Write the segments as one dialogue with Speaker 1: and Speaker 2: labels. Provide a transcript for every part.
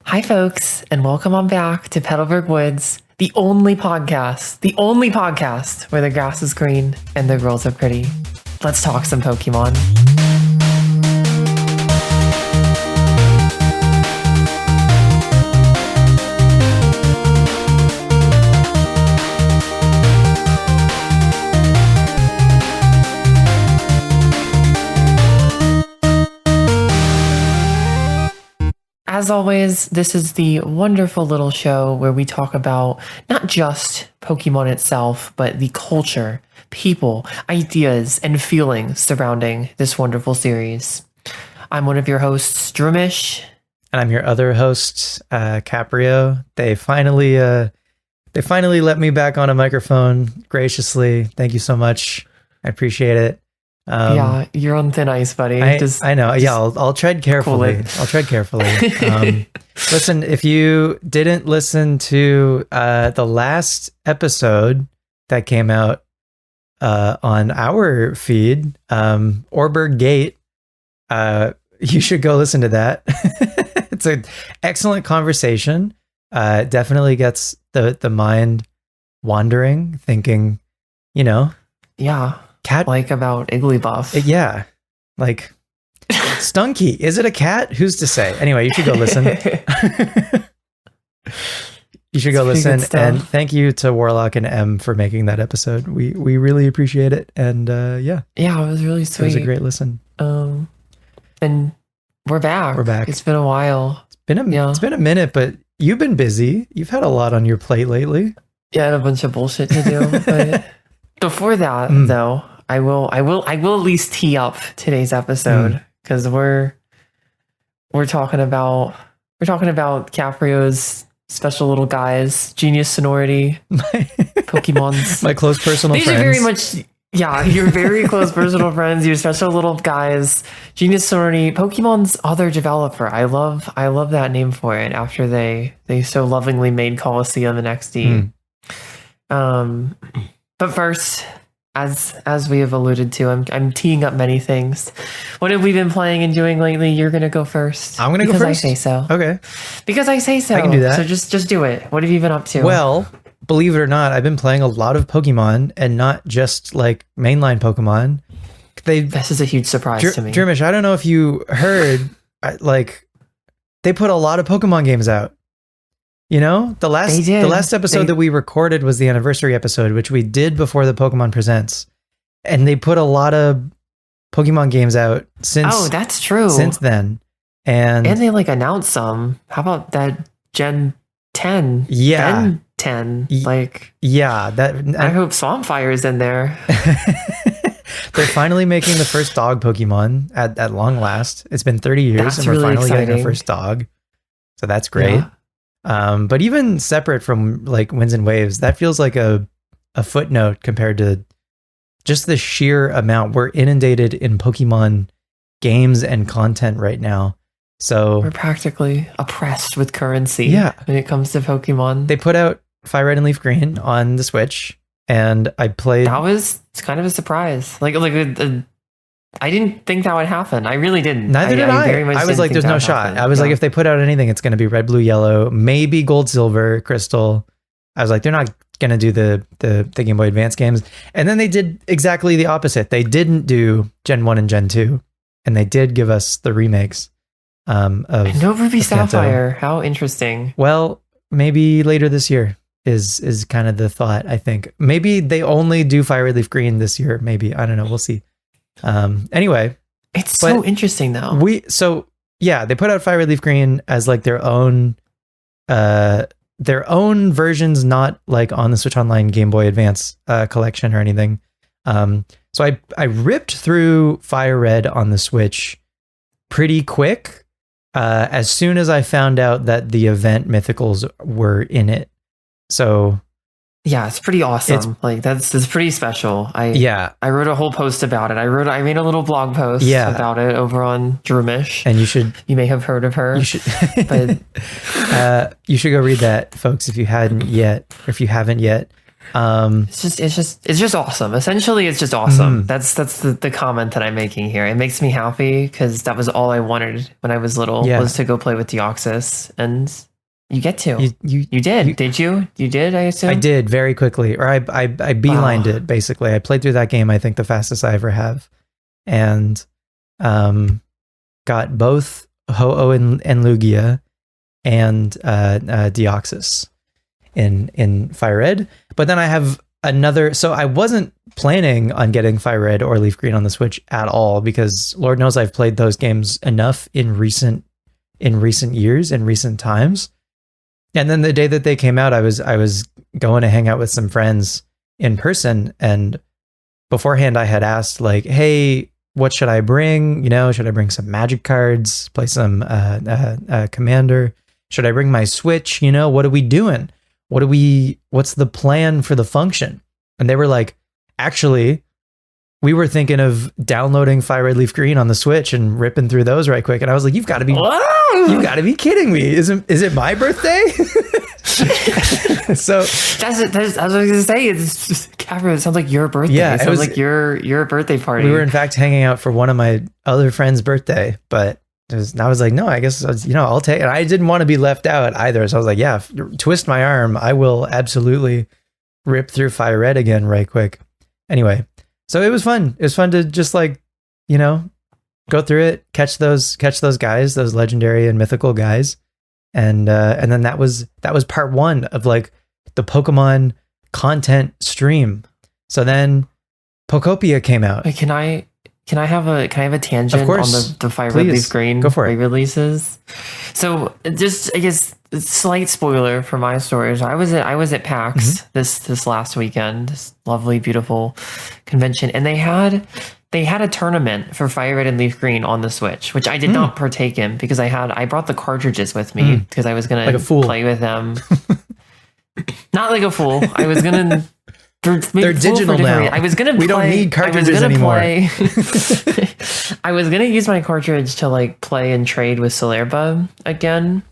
Speaker 1: Hi, folks, and welcome on back to Petalburg Woods, the only podcast where the grass is green and the girls are pretty. Let's talk some Pokemon. As always, this is the wonderful little show where we talk about not just Pokemon itself, but the culture, people, ideas, and feelings surrounding this wonderful series. I'm one of your hosts, Droomish.
Speaker 2: And I'm your other host, Capreo. They finally let me back on a microphone graciously. Thank you so much. I appreciate it.
Speaker 1: Yeah, you're on thin ice, buddy.
Speaker 2: I know. Yeah, I'll tread carefully. I'll tread carefully. Listen, if you didn't listen to the last episode that came out on our feed, Orberg Gate, you should go listen to that. It's an excellent conversation. Definitely gets the mind wandering, thinking,
Speaker 1: Yeah.
Speaker 2: Cat,
Speaker 1: like about Igglybuff.
Speaker 2: Yeah. Like, Stunky. Is it a cat? Who's to say? Anyway, you should go listen. You should go listen. And thank you to Warlock and M for making that episode. We really appreciate it. And yeah.
Speaker 1: Yeah, it was really sweet.
Speaker 2: It was a great listen.
Speaker 1: And we're back.
Speaker 2: We're back.
Speaker 1: It's been a while.
Speaker 2: It's been a minute, but you've been busy. You've had a lot on your plate lately.
Speaker 1: Yeah, I had a bunch of bullshit to do. But before that, though, I will at least tee up today's episode because we're talking about Capreo's special little guys, Genius Sonority, Pokemon's
Speaker 2: my close personal friends.
Speaker 1: These are very much your very close personal friends, your special little guys, Genius Sonority, Pokemon's other developer. I love that name for it after they so lovingly made Colosseum and XD. But first, as we have alluded to, I'm teeing up many things. What have we been playing and doing lately? You're gonna go first.
Speaker 2: I'm gonna go first.
Speaker 1: Because I say so.
Speaker 2: Okay.
Speaker 1: Because I say so.
Speaker 2: I can do that.
Speaker 1: So just do it. What have you been up to?
Speaker 2: Well, believe it or not, I've been playing a lot of Pokemon and not just like mainline Pokemon.
Speaker 1: This is a huge surprise to me.
Speaker 2: Droomish, I don't know if you heard, they put a lot of Pokemon games out. The last episode that we recorded was the anniversary episode, which we did before the Pokemon Presents. And they put a lot of Pokemon games out since.
Speaker 1: Oh, that's true.
Speaker 2: Since then. And
Speaker 1: they announced some. How about that Gen 10?
Speaker 2: Yeah.
Speaker 1: Ben 10.
Speaker 2: Yeah.
Speaker 1: I hope Swampfire is in there.
Speaker 2: They're finally making the first dog Pokemon at long last. It's been 30 years
Speaker 1: that's
Speaker 2: and we're
Speaker 1: really
Speaker 2: finally
Speaker 1: exciting.
Speaker 2: getting our first dog. So that's great.
Speaker 1: Yeah.
Speaker 2: But even separate from Winds and Waves, that feels like a footnote compared to just the sheer amount. We're inundated in Pokemon games and content right now. So
Speaker 1: we're practically oppressed with currency when it comes to Pokemon.
Speaker 2: They put out Fire Red and Leaf Green on the Switch, and I played.
Speaker 1: It's kind of a surprise. I didn't think that would happen. I really didn't.
Speaker 2: Neither did I.
Speaker 1: Very much
Speaker 2: I was like, there's no shot. I was like, if they put out anything, it's going to be red, blue, yellow, maybe gold, silver, crystal. I was like, they're not going to do the Game Boy Advance games. And then they did exactly the opposite. They didn't do Gen 1 and Gen 2. And they did give us the remakes of
Speaker 1: no Ruby Sapphire.
Speaker 2: Kanto.
Speaker 1: How interesting.
Speaker 2: Well, maybe later this year is kind of the thought, I think. Maybe they only do Fire Red Leaf Green this year. Maybe. I don't know. We'll see. Anyway,
Speaker 1: it's so interesting though.
Speaker 2: They put out Fire Red Leaf Green as their own versions, not on the Switch Online Game Boy Advance collection or anything. So I ripped through Fire Red on the Switch pretty quick as soon as I found out that the event mythicals were in it. So
Speaker 1: yeah, it's pretty awesome. That's pretty special. I wrote a whole post about it. I made a little blog post about it over on Droomish.
Speaker 2: And you
Speaker 1: may have heard of her.
Speaker 2: You should
Speaker 1: but
Speaker 2: you should go read that, folks, if you haven't yet.
Speaker 1: It's just awesome. Essentially, it's just awesome. That's the comment that I'm making here. It makes me happy because that was all I wanted when I was little was to go play with Deoxys, and you get to. You did. Did you? You did, I assume?
Speaker 2: I did very quickly, or I beelined it, basically. I played through that game, I think, the fastest I ever have. And got both Ho-Oh and Lugia and Deoxys in Fire Red. But then I have another... So I wasn't planning on getting Fire Red or Leaf Green on the Switch at all, because Lord knows I've played those games enough in recent years, in recent times. And then the day that they came out, I was going to hang out with some friends in person, and beforehand I had asked, like, hey, what should I bring? You know, should I bring some magic cards, play some Commander? Should I bring my Switch? You know, what are we doing? What's the plan for the function? And they were like, actually, we were thinking of downloading Fire Red Leaf Green on the Switch and ripping through those right quick. And I was like, you've got to be kidding me. Is it my birthday? So
Speaker 1: that's I was gonna say, it's just, Capreo, it sounds like your birthday.
Speaker 2: Yeah,
Speaker 1: it sounds like your birthday party.
Speaker 2: We were in fact hanging out for one of my other friends' birthday, but I was like, no, I guess, I'll take it. I didn't want to be left out either. So I was like, yeah, twist my arm. I will absolutely rip through Fire Red again right quick. Anyway, so it was fun. It was fun to just like, go through it, catch those guys, those legendary and mythical guys. And then that was part one of like the Pokemon content stream. So then Poketopia came out.
Speaker 1: Wait, can I have a tangent
Speaker 2: on
Speaker 1: the Fire Red Leaf Green re-releases? So just, I guess, slight spoiler for my stories. I was at PAX this last weekend, this lovely, beautiful convention, and they had a tournament for Fire Red and Leaf Green on the Switch, which I did not partake in because I brought the cartridges with me because I was gonna play with them. Not like a fool. I was gonna.
Speaker 2: They're digital now.
Speaker 1: I was gonna.
Speaker 2: We don't need cartridges anymore.
Speaker 1: I was gonna use my cartridge to like play and trade with Solerba again.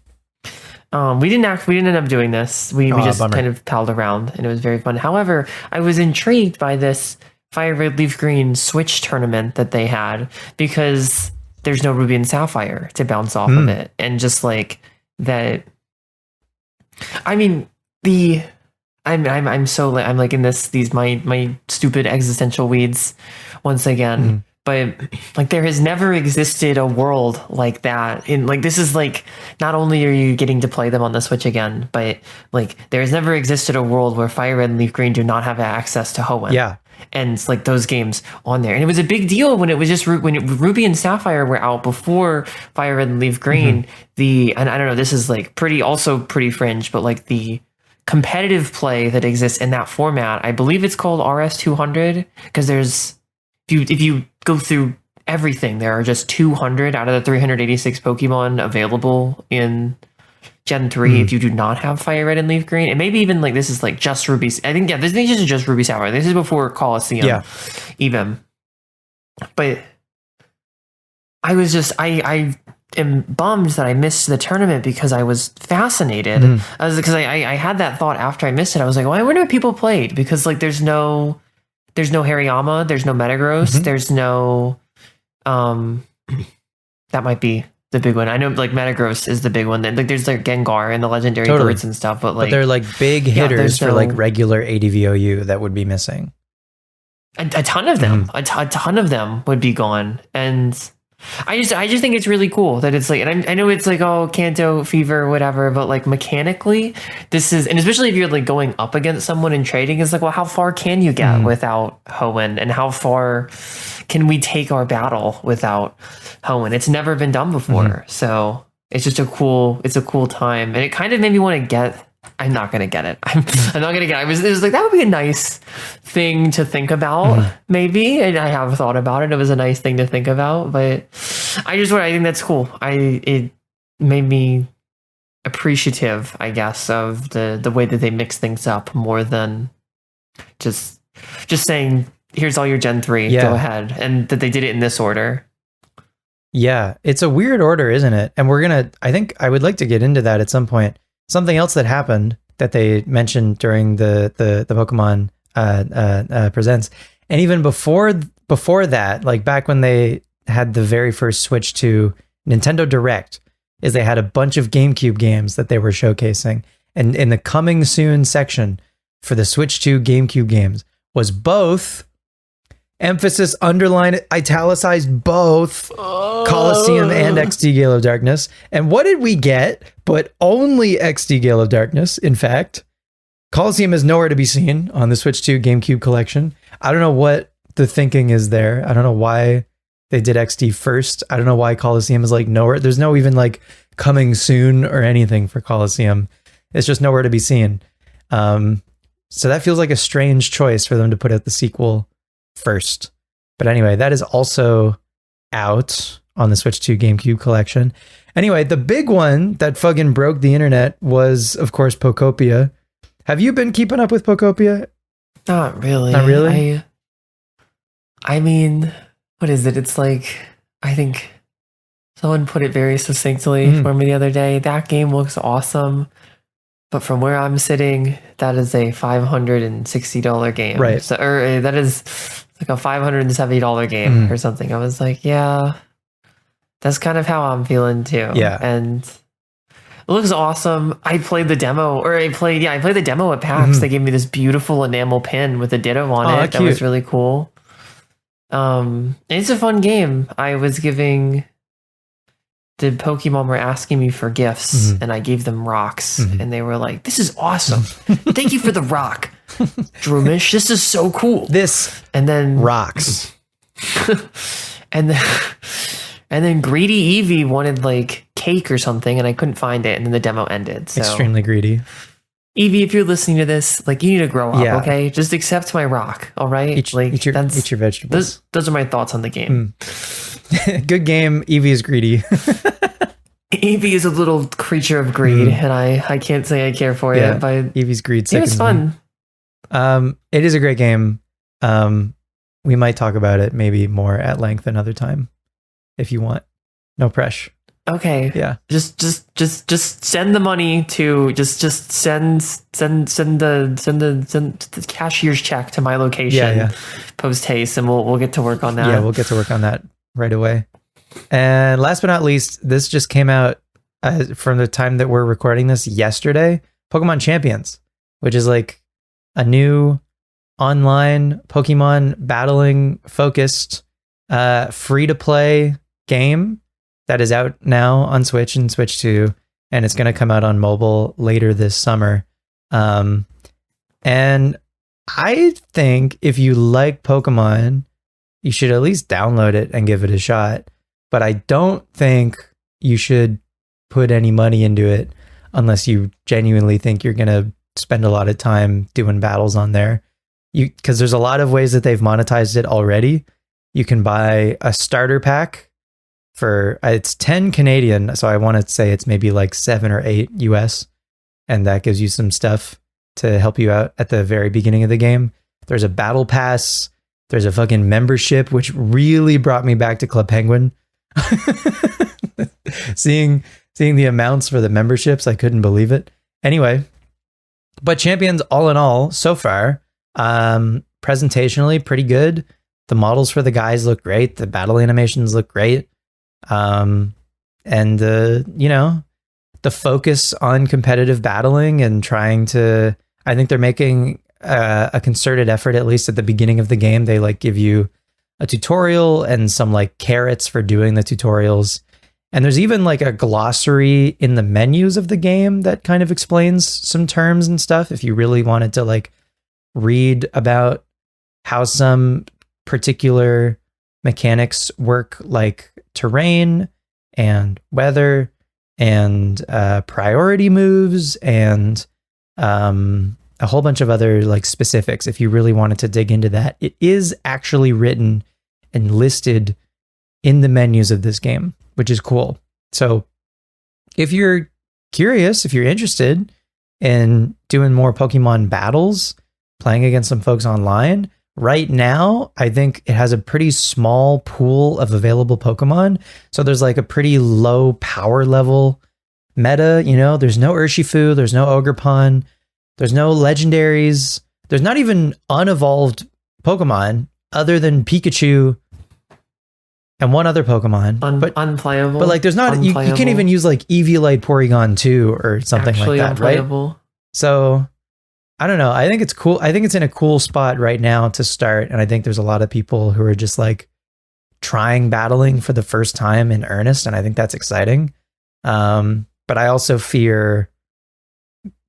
Speaker 1: We didn't end up doing this. We just kind of palled around, and it was very fun. However, I was intrigued by this Fire Red Leaf Green Switch tournament that they had because there's no Ruby and Sapphire to bounce off of it, and just like that. I mean, I'm like in these my stupid existential weeds once again. But like there has never existed a world like that. In like this is like not only are you getting to play them on the Switch again, but like there has never existed a world where Fire Red and Leaf Green do not have access to Hoenn.
Speaker 2: Yeah.
Speaker 1: And it's like those games on there. And it was a big deal when it was just Ruby and Sapphire were out before Fire Red and Leaf Green. And I don't know, this is like pretty fringe, but like the competitive play that exists in that format, I believe it's called RS200, because if you go through everything, there are just 200 out of the 386 Pokemon available in Gen 3 if you do not have Fire Red and Leaf Green. And maybe even like this is like just Ruby. I think, this is just Ruby Sapphire. This is before Coliseum even. But I was just, I am bummed that I missed the tournament because I was fascinated. Because I had that thought after I missed it. I was like, well, I wonder what people played, because like there's no Hariyama, there's no Metagross, there's no that might be the big one. I know like Metagross is the big one. Like there's like Gengar and the legendary birds and stuff, but
Speaker 2: they're like big hitters for like regular ADVOU that would be missing.
Speaker 1: A ton of them. A ton of them would be gone. And I just think it's really cool that it's like, and I know it's like, oh, Kanto fever or whatever, but like mechanically this is, and especially if you're like going up against someone and trading, it's like, well, how far can you get without Hoenn, and how far can we take our battle without Hoenn? It's never been done before. So it's just a cool time, and it kind of made me want to get. I'm not gonna get it. I'm not gonna get it. It was like, that would be a nice thing to think about, maybe. And I have thought about it. It was a nice thing to think about, but I think that's cool. It made me appreciative, I guess, of the way that they mix things up more than just saying, here's all your Gen 3, go ahead, and that they did it in this order.
Speaker 2: Yeah, it's a weird order, isn't it? And I think I would like to get into that at some point. Something else that happened that they mentioned during the Pokemon Presents. And even before that, like back when they had the very first Switch to Nintendo Direct, is they had a bunch of GameCube games that they were showcasing. And in the coming soon section for the Switch 2 GameCube games was both, emphasis underline italicized, both Colosseum and XD Gale of Darkness. And what did we get? But only XD Gale of Darkness, in fact. Colosseum is nowhere to be seen on the Switch 2 GameCube collection. I don't know what the thinking is there. I don't know why they did XD first. I don't know why Colosseum is like nowhere. There's no even like coming soon or anything for Colosseum. It's just nowhere to be seen. So that feels like a strange choice for them to put out the sequel first. But anyway, that is also out on the Switch 2 GameCube collection. Anyway, the big one that fucking broke the internet was, of course, Poketopia. Have you been keeping up with Poketopia?
Speaker 1: Not really.
Speaker 2: Not really?
Speaker 1: I mean, what is it? It's like, I think someone put it very succinctly for me the other day. That game looks awesome. But from where I'm sitting, that is a $560 game.
Speaker 2: Right.
Speaker 1: So, or that is like a $570 game or something. I was like, yeah, that's kind of how I'm feeling too.
Speaker 2: Yeah.
Speaker 1: And it looks awesome. I played the demo, I played the demo at PAX. They gave me this beautiful enamel pin with a ditto on it. That was really cool. It's a fun game. I was giving... The Pokemon were asking me for gifts, and I gave them rocks, and they were like, "This is awesome! Thank you for the rock, Droomish. This is so cool."
Speaker 2: And then rocks,
Speaker 1: and then greedy Eevee wanted like cake or something, and I couldn't find it, and then the demo ended. So.
Speaker 2: Extremely greedy.
Speaker 1: Eevee, if you're listening to this, like you need to grow up, okay? Just accept my rock, all right?
Speaker 2: Eat your vegetables.
Speaker 1: Those are my thoughts on the game.
Speaker 2: Good game. Eevee is greedy.
Speaker 1: Eevee is a little creature of greed, and I can't say I care for it. But
Speaker 2: Eevee's greed.
Speaker 1: It was fun.
Speaker 2: It is a great game. We might talk about it maybe more at length another time, if you want. No pressure.
Speaker 1: Okay.
Speaker 2: Yeah.
Speaker 1: Just send the money to just send the cashier's check to my location. Post haste, and we'll get to work on that.
Speaker 2: Yeah, we'll get to work on that right away. And last but not least, this just came out from the time that we're recording this yesterday. Pokemon Champions, which is like a new online Pokemon battling focused free to play game that is out now on Switch and Switch 2, and it's going to come out on mobile later this summer. And I think if you like Pokemon, you should at least download it and give it a shot. But I don't think you should put any money into it unless you genuinely think you're going to spend a lot of time doing battles on there. Because there's a lot of ways that they've monetized it already. You can buy a starter pack for it's 10 Canadian, so I want to say it's maybe like 7 or 8 US, and that gives you some stuff to help you out at the very beginning of the game. There's a battle pass, there's a fucking membership, which really brought me back to Club Penguin. seeing the amounts for the memberships, I couldn't believe it. Anyway, but Champions, all in all, so far, presentationally pretty good. The models for the guys look great. The battle animations look great. And the focus on competitive battling and trying to, I think they're making a concerted effort, at least at the beginning of the game. They like give you a tutorial and some like carrots for doing the tutorials. And there's even like a glossary in the menus of the game that kind of explains some terms and stuff. If you really wanted to like read about how some particular mechanics work, like terrain and weather and priority moves and a whole bunch of other like specifics. If you really wanted to dig into that, it is actually written and listed in the menus of this game, which is cool. So if you're curious, if you're interested in doing more Pokemon battles, playing against some folks online, right now, I think it has a pretty small pool of available Pokemon. So there's like a pretty low power level meta, there's no Urshifu, there's no Ogerpon, There's no legendaries. There's not even unevolved Pokemon other than Pikachu and one other Pokemon. But
Speaker 1: unplayable.
Speaker 2: But like there's not you can't even use like Eviolite Porygon 2 or something
Speaker 1: actually
Speaker 2: like that,
Speaker 1: unplayable.
Speaker 2: Right? So I don't know. I think it's cool. I think it's in a cool spot right now to start. And I think there's a lot of people who are just like trying battling for the first time in earnest. And I think that's exciting. But I also fear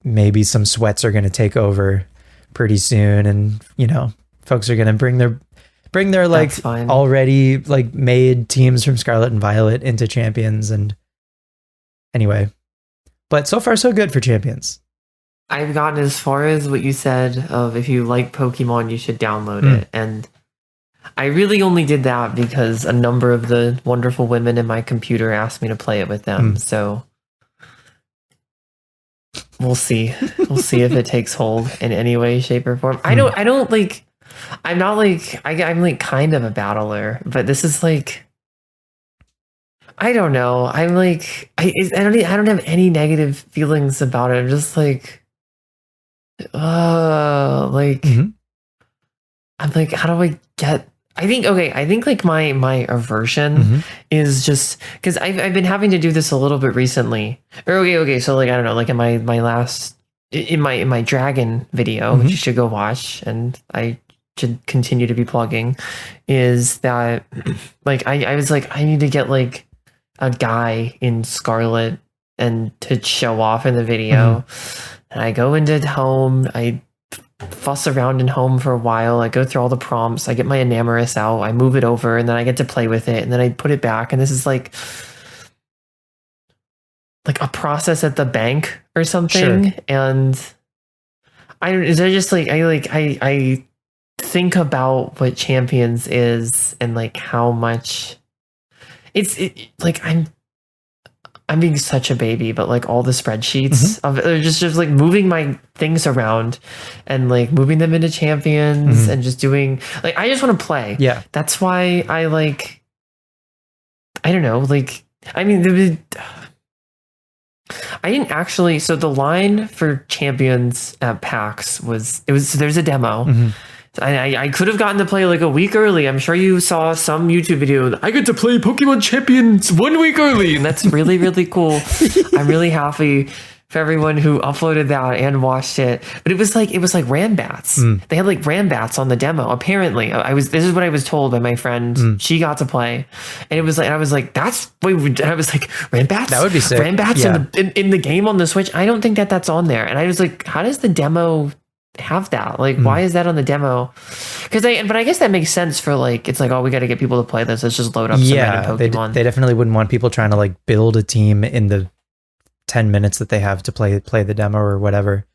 Speaker 2: maybe some sweats are going to take over pretty soon. And, you know, folks are going to bring their like already like made teams from Scarlet and Violet into Champions. And anyway, but so far so good for Champions.
Speaker 1: I've gotten as far as what you said of if you like Pokemon, you should download it. And I really only did that because a number of the wonderful women in my computer asked me to play it with them. So we'll see. We'll see if it takes hold in any way, shape, or form. I'm like I'm like kind of a battler, but this is like, I don't know. I'm like, I don't have any negative feelings about it. I'm just like, I'm like, how do I get? I think like my aversion is just because I've been having to do this a little bit recently. Okay. So like I don't know, like in my last in my dragon video, which you should go watch, and I should continue to be plugging, is that like I was like I need to get like a guy in Scarlet and to show off in the video. And I go into home, I fuss around in home for a while, I go through all the prompts, I get my Enamorous out, I move it over, and then I get to play with it, and then I put it back, and this is like a process at the bank or something. Sure. And I think about what Champions is and like how much like I'm being such a baby, but like all the spreadsheets of it, they're just like moving my things around and like moving them into Champions and just doing like, I just want to play.
Speaker 2: Yeah.
Speaker 1: That's why I like, I don't know, like, I mean, I didn't actually, so the line for Champions at PAX there's a demo. I could have gotten to play like a week early. I'm sure you saw some YouTube video. I get to play Pokemon Champions 1 week early, and that's really, really cool. I'm really happy for everyone who uploaded that and watched it. But it was like Rambats. They had like Rambats on the demo. Apparently, this is what I was told by my friend. She got to play, and it was like, and I was like, I was like, Rambats. That
Speaker 2: would be sick.
Speaker 1: Rambats in the game on the Switch. I don't think that's on there. And I was like, how does the demo have that? Like, why is that on the demo? But I guess that makes sense for like, it's like, oh, we got to get people to play this. Let's just load up some random Pokemon.
Speaker 2: They definitely wouldn't want people trying to like build a team in the 10 minutes that they have to play the demo or whatever.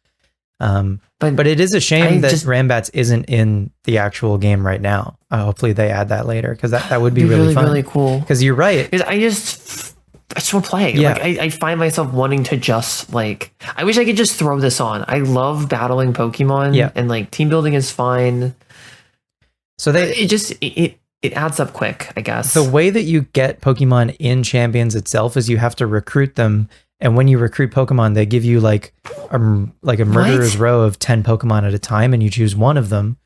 Speaker 2: But it is a shame that Rambats isn't in the actual game right now. Hopefully they add that later, because that would be really fun.
Speaker 1: Really cool.
Speaker 2: Because you're right.
Speaker 1: I just want to play.
Speaker 2: Yeah.
Speaker 1: Like I find myself wanting to just like, I wish I could just throw this on. I love battling Pokemon.
Speaker 2: Yeah.
Speaker 1: And like team building is fine. So it adds up quick, I guess.
Speaker 2: The way that you get Pokemon in Champions itself is you have to recruit them. And when you recruit Pokemon, they give you like a murderer's row of 10 Pokemon at a time, and you choose one of them.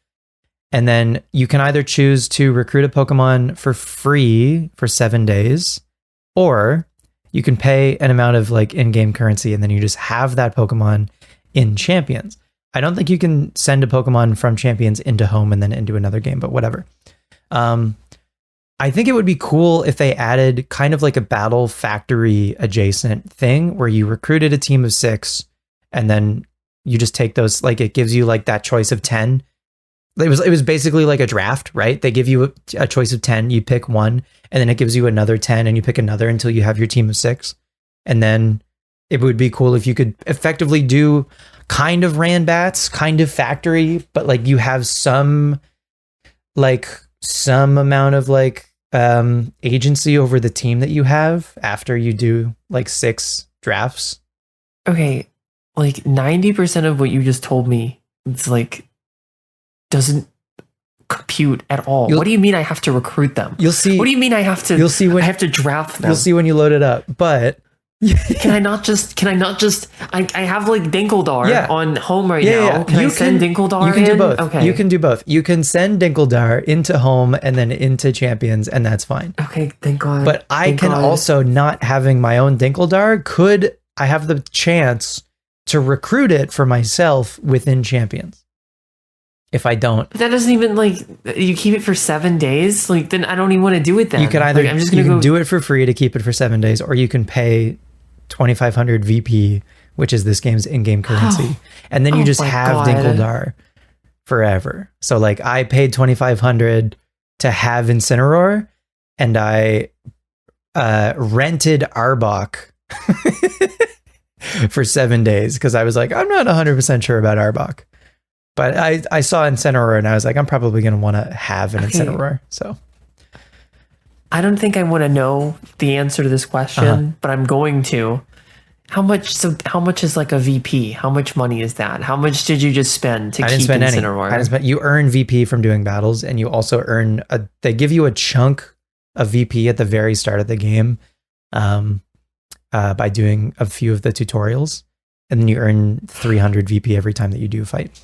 Speaker 2: And then you can either choose to recruit a Pokemon for free for 7 days, or you can pay an amount of like in-game currency, and then you just have that Pokemon in Champions. I don't think you can send a Pokemon from Champions into home and then into another game, but whatever. I think it would be cool if they added kind of like a Battle Factory adjacent thing where you recruited a team of 6 and then you just take those, like it gives you like that choice of 10. It was basically like a draft, right? They give you a choice of 10, you pick one, and then it gives you another 10 and you pick another until you have your team of 6. And then it would be cool if you could effectively do kind of Rambats, kind of Factory, but like you have some amount of like agency over the team that you have after you do like 6 drafts.
Speaker 1: Okay, like 90% of what you just told me, it's like doesn't compute at all. What do you mean I have to recruit them?
Speaker 2: You'll see.
Speaker 1: What do you mean I have to? You'll see when I have to draft them.
Speaker 2: You'll see when you load it up. But
Speaker 1: Can I not just I have like Dinkeldar on home right now.
Speaker 2: Yeah.
Speaker 1: Can I send Dinkeldar?
Speaker 2: You can do both.
Speaker 1: Okay.
Speaker 2: You can do both. You can send Dinkeldar into home and then into champions, and that's fine.
Speaker 1: Okay, thank God.
Speaker 2: But I can also, not having my own Dinkeldar, I have the chance to recruit it for myself within champions. If I don't.
Speaker 1: But that doesn't even, like, you keep it for 7 days? Like, then I don't even want to do it then.
Speaker 2: You can either,
Speaker 1: like, I'm just gonna
Speaker 2: can do it for free to keep it for 7 days, or you can pay 2,500 VP, which is this game's in-game currency. And then you just have Dinkeldar forever. So like I paid 2,500 to have Incineroar, and I rented Arbok for 7 days because I was like, I'm not 100% sure about Arbok. But I saw Incineroar and I was like, I'm probably going to want to have an Incineroar. So
Speaker 1: I don't think I want to know the answer to this question, but I'm going to. How much is like a VP? How much money is that? How much did you just spend to keep Incineroar?
Speaker 2: I didn't spend. You earn VP from doing battles, and you also earn they give you a chunk of VP at the very start of the game by doing a few of the tutorials, and then you earn 300 VP every time that you do a fight.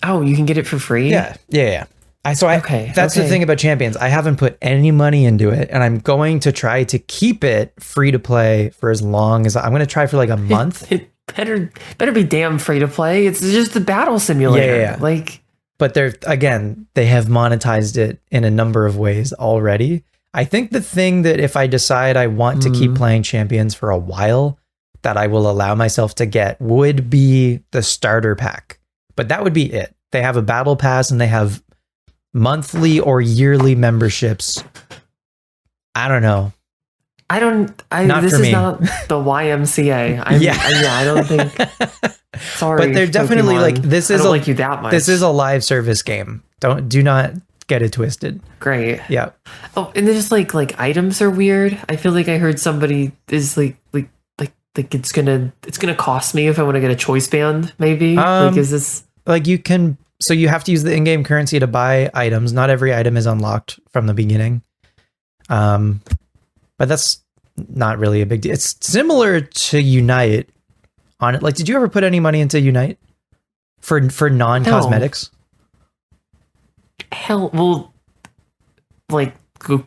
Speaker 1: Oh, you can get it for free?
Speaker 2: Yeah. That's the thing about champions. I haven't put any money into it, and I'm going to try to keep it free to play for as long as I'm going to try for like a month.
Speaker 1: It better be damn free to play. It's just the battle simulator.
Speaker 2: Yeah.
Speaker 1: Like,
Speaker 2: but they have monetized it in a number of ways already. I think the thing that if I decide I want to keep playing champions for a while, that I will allow myself to get would be the starter pack. But that would be it. They have a battle pass and they have monthly or yearly memberships. I don't know. This is not the YMCA. I don't think. Sorry, but they're definitely Pokemon. Like this is
Speaker 1: like you that much.
Speaker 2: This is a live service game. Do not get it twisted.
Speaker 1: Great.
Speaker 2: Yeah.
Speaker 1: Oh, and then just like items are weird. I feel like I heard somebody is like it's gonna cost me if I want to get a choice band. Maybe is this
Speaker 2: like you can. So you have to use the in-game currency to buy items. Not every item is unlocked from the beginning. But that's not really a big deal. It's similar to Unite on it. Like, did you ever put any money into Unite for non-cosmetics?
Speaker 1: No. Hell, well, like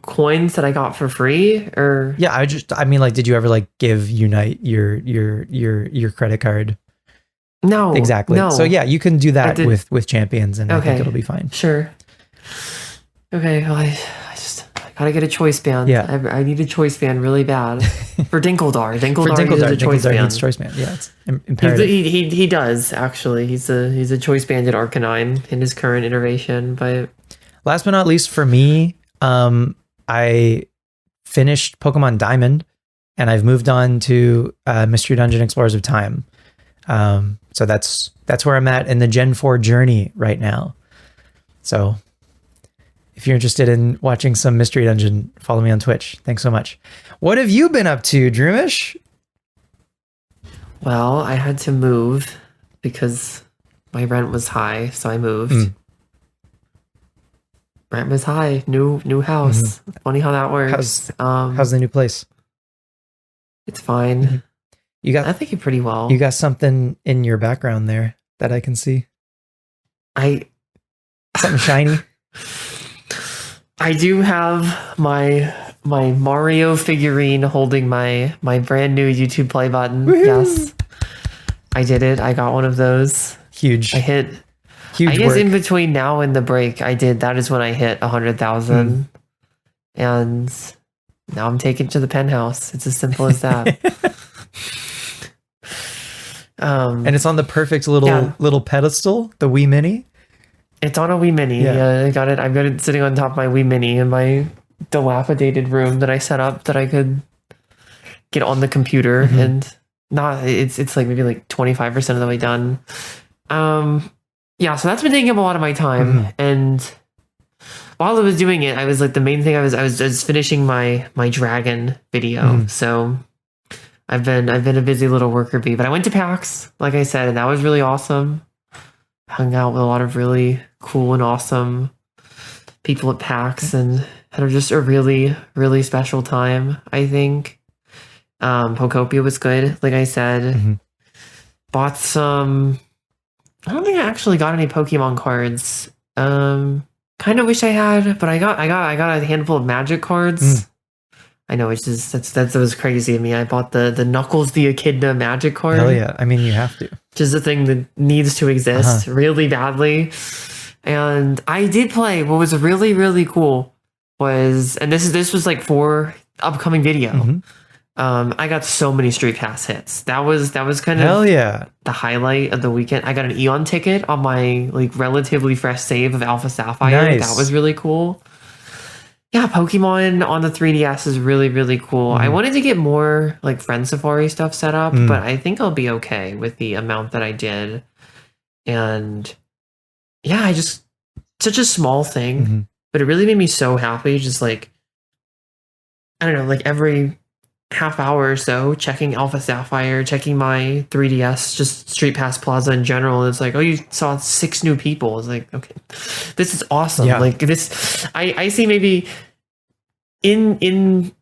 Speaker 1: coins that I got for free, or
Speaker 2: I mean, like, did you ever like give Unite your credit card?
Speaker 1: No,
Speaker 2: exactly.
Speaker 1: No.
Speaker 2: So yeah, you can do that with champions, and I think it'll be fine.
Speaker 1: Sure. Okay. Well, I gotta get a choice band.
Speaker 2: Yeah,
Speaker 1: I need a choice band really bad for Dinkeldar. Dinkeldar
Speaker 2: needs choice band. Yeah, it's imperative.
Speaker 1: He does actually. He's a choice band at Arcanine in his current iteration. But
Speaker 2: last but not least, for me, I finished Pokemon Diamond, and I've moved on to Mystery Dungeon Explorers of Time. So that's where I'm at in the Gen 4 journey right now. So if you're interested in watching some Mystery Dungeon, follow me on Twitch. Thanks so much. What have you been up to, Droomish?
Speaker 1: Well, I had to move because my rent was high, so I moved. Rent was high. New house. Funny how that works.
Speaker 2: How's the new place?
Speaker 1: It's fine. I think it pretty well.
Speaker 2: You got something in your background there that I can see. Something shiny.
Speaker 1: I do have my Mario figurine holding my brand new YouTube play button. Woo-hoo! Yes, I did it. I got one of those.
Speaker 2: Huge.
Speaker 1: I hit. Huge. I guess work. In between now and the break, I did. That is when I hit 100,000, and now I'm taken to the penthouse. It's as simple as that.
Speaker 2: And it's on the perfect little pedestal, the Wii Mini.
Speaker 1: It's on a Wii Mini. Yeah, I got it. I've got it sitting on top of my Wii Mini in my dilapidated room that I set up that I could get on the computer, and it's like maybe like 25% of the way done. So that's been taking up a lot of my time, and while I was doing it, I was like, the main thing I was finishing my dragon video. So I've been a busy little worker bee, but I went to PAX, like I said, and that was really awesome. Hung out with a lot of really cool and awesome people at PAX, and had just a really, really special time, I think. Poketopia was good, like I said. Bought some. I don't think I actually got any Pokemon cards. Kind of wish I had, but I got a handful of Magic cards. I know, it's just that was crazy of me. I bought the Knuckles the Echidna Magic card.
Speaker 2: Hell yeah! I mean, you have to.
Speaker 1: Just a thing that needs to exist really badly. And I did play. What was really, really cool was, and this was like for upcoming video. I got so many Street Pass hits. That was kind of the highlight of the weekend. I got an Eon ticket on my like relatively fresh save of Alpha Sapphire.
Speaker 2: Nice.
Speaker 1: That was really cool. Yeah, Pokemon on the 3DS is really, really cool. I wanted to get more like Friend Safari stuff set up, but I think I'll be okay with the amount that I did. And yeah, such a small thing, but it really made me so happy. Just like, I don't know, like every half hour or so, checking Alpha Sapphire, checking my 3DS, just Street Pass Plaza in general. And it's like, oh, you saw 6 new people. It's like, okay, this is awesome.
Speaker 2: Yeah.
Speaker 1: Like this, I see maybe in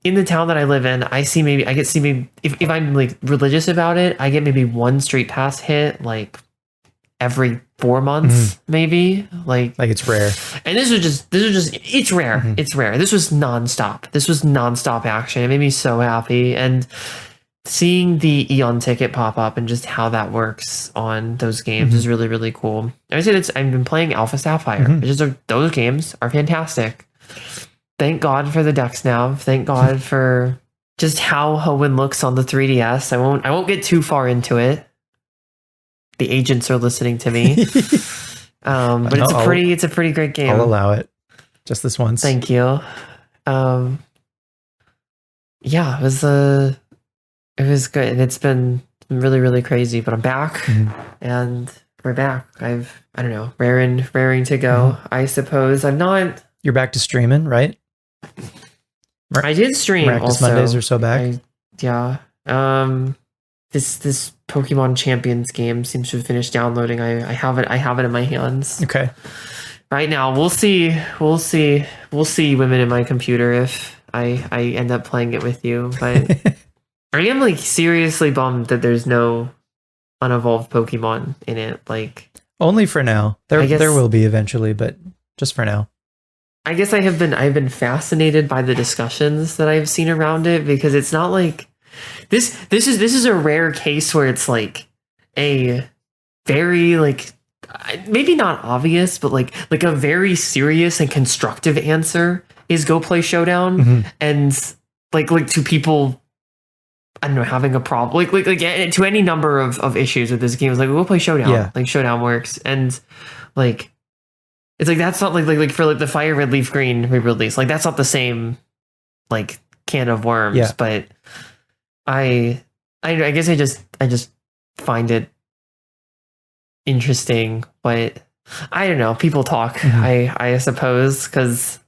Speaker 1: the town that I live in, I get to see maybe if I'm like religious about it, I get maybe 1 Street Pass hit like every 4 months, maybe. Like
Speaker 2: it's rare.
Speaker 1: And this was just it's rare. It's rare. This was nonstop. This was nonstop action. It made me so happy. And seeing the Eon ticket pop up and just how that works on those games is really, really cool. I said I've been playing Alpha Sapphire. Those games are fantastic. Thank God for the Dex Nav. Thank God for just how Hoenn looks on the 3DS. I won't get too far into it. The agents are listening to me. But it's a pretty great game.
Speaker 2: I'll allow it. Just this once.
Speaker 1: Thank you. Yeah, it was good, and it's been really, really crazy, but I'm back and we're back. I don't know, raring to go, I suppose. I'm not.
Speaker 2: You're back to streaming, right?
Speaker 1: I did stream
Speaker 2: Miraculous
Speaker 1: also.
Speaker 2: Mondays are so back.
Speaker 1: This Pokemon Champions game seems to have finished downloading. I have it in my hands.
Speaker 2: Okay.
Speaker 1: Right now, we'll see, women in my computer, if I end up playing it with you. But I am like seriously bummed that there's no unevolved Pokemon in it. Like,
Speaker 2: only for now. There will be eventually, but just for now.
Speaker 1: I guess I've been fascinated by the discussions that I've seen around it, because it's not like this is a rare case where it's like a very like, maybe not obvious, but like a very serious and constructive answer is go play Showdown. And like to people, I don't know, having a problem like to any number of issues with this game, is like, go play Showdown. Like Showdown works. And like, it's like, that's not like for like the Fire Red Leaf Green re-release, like that's not the same like can of worms. But I guess I just find it interesting. But I don't know, people talk. I suppose, because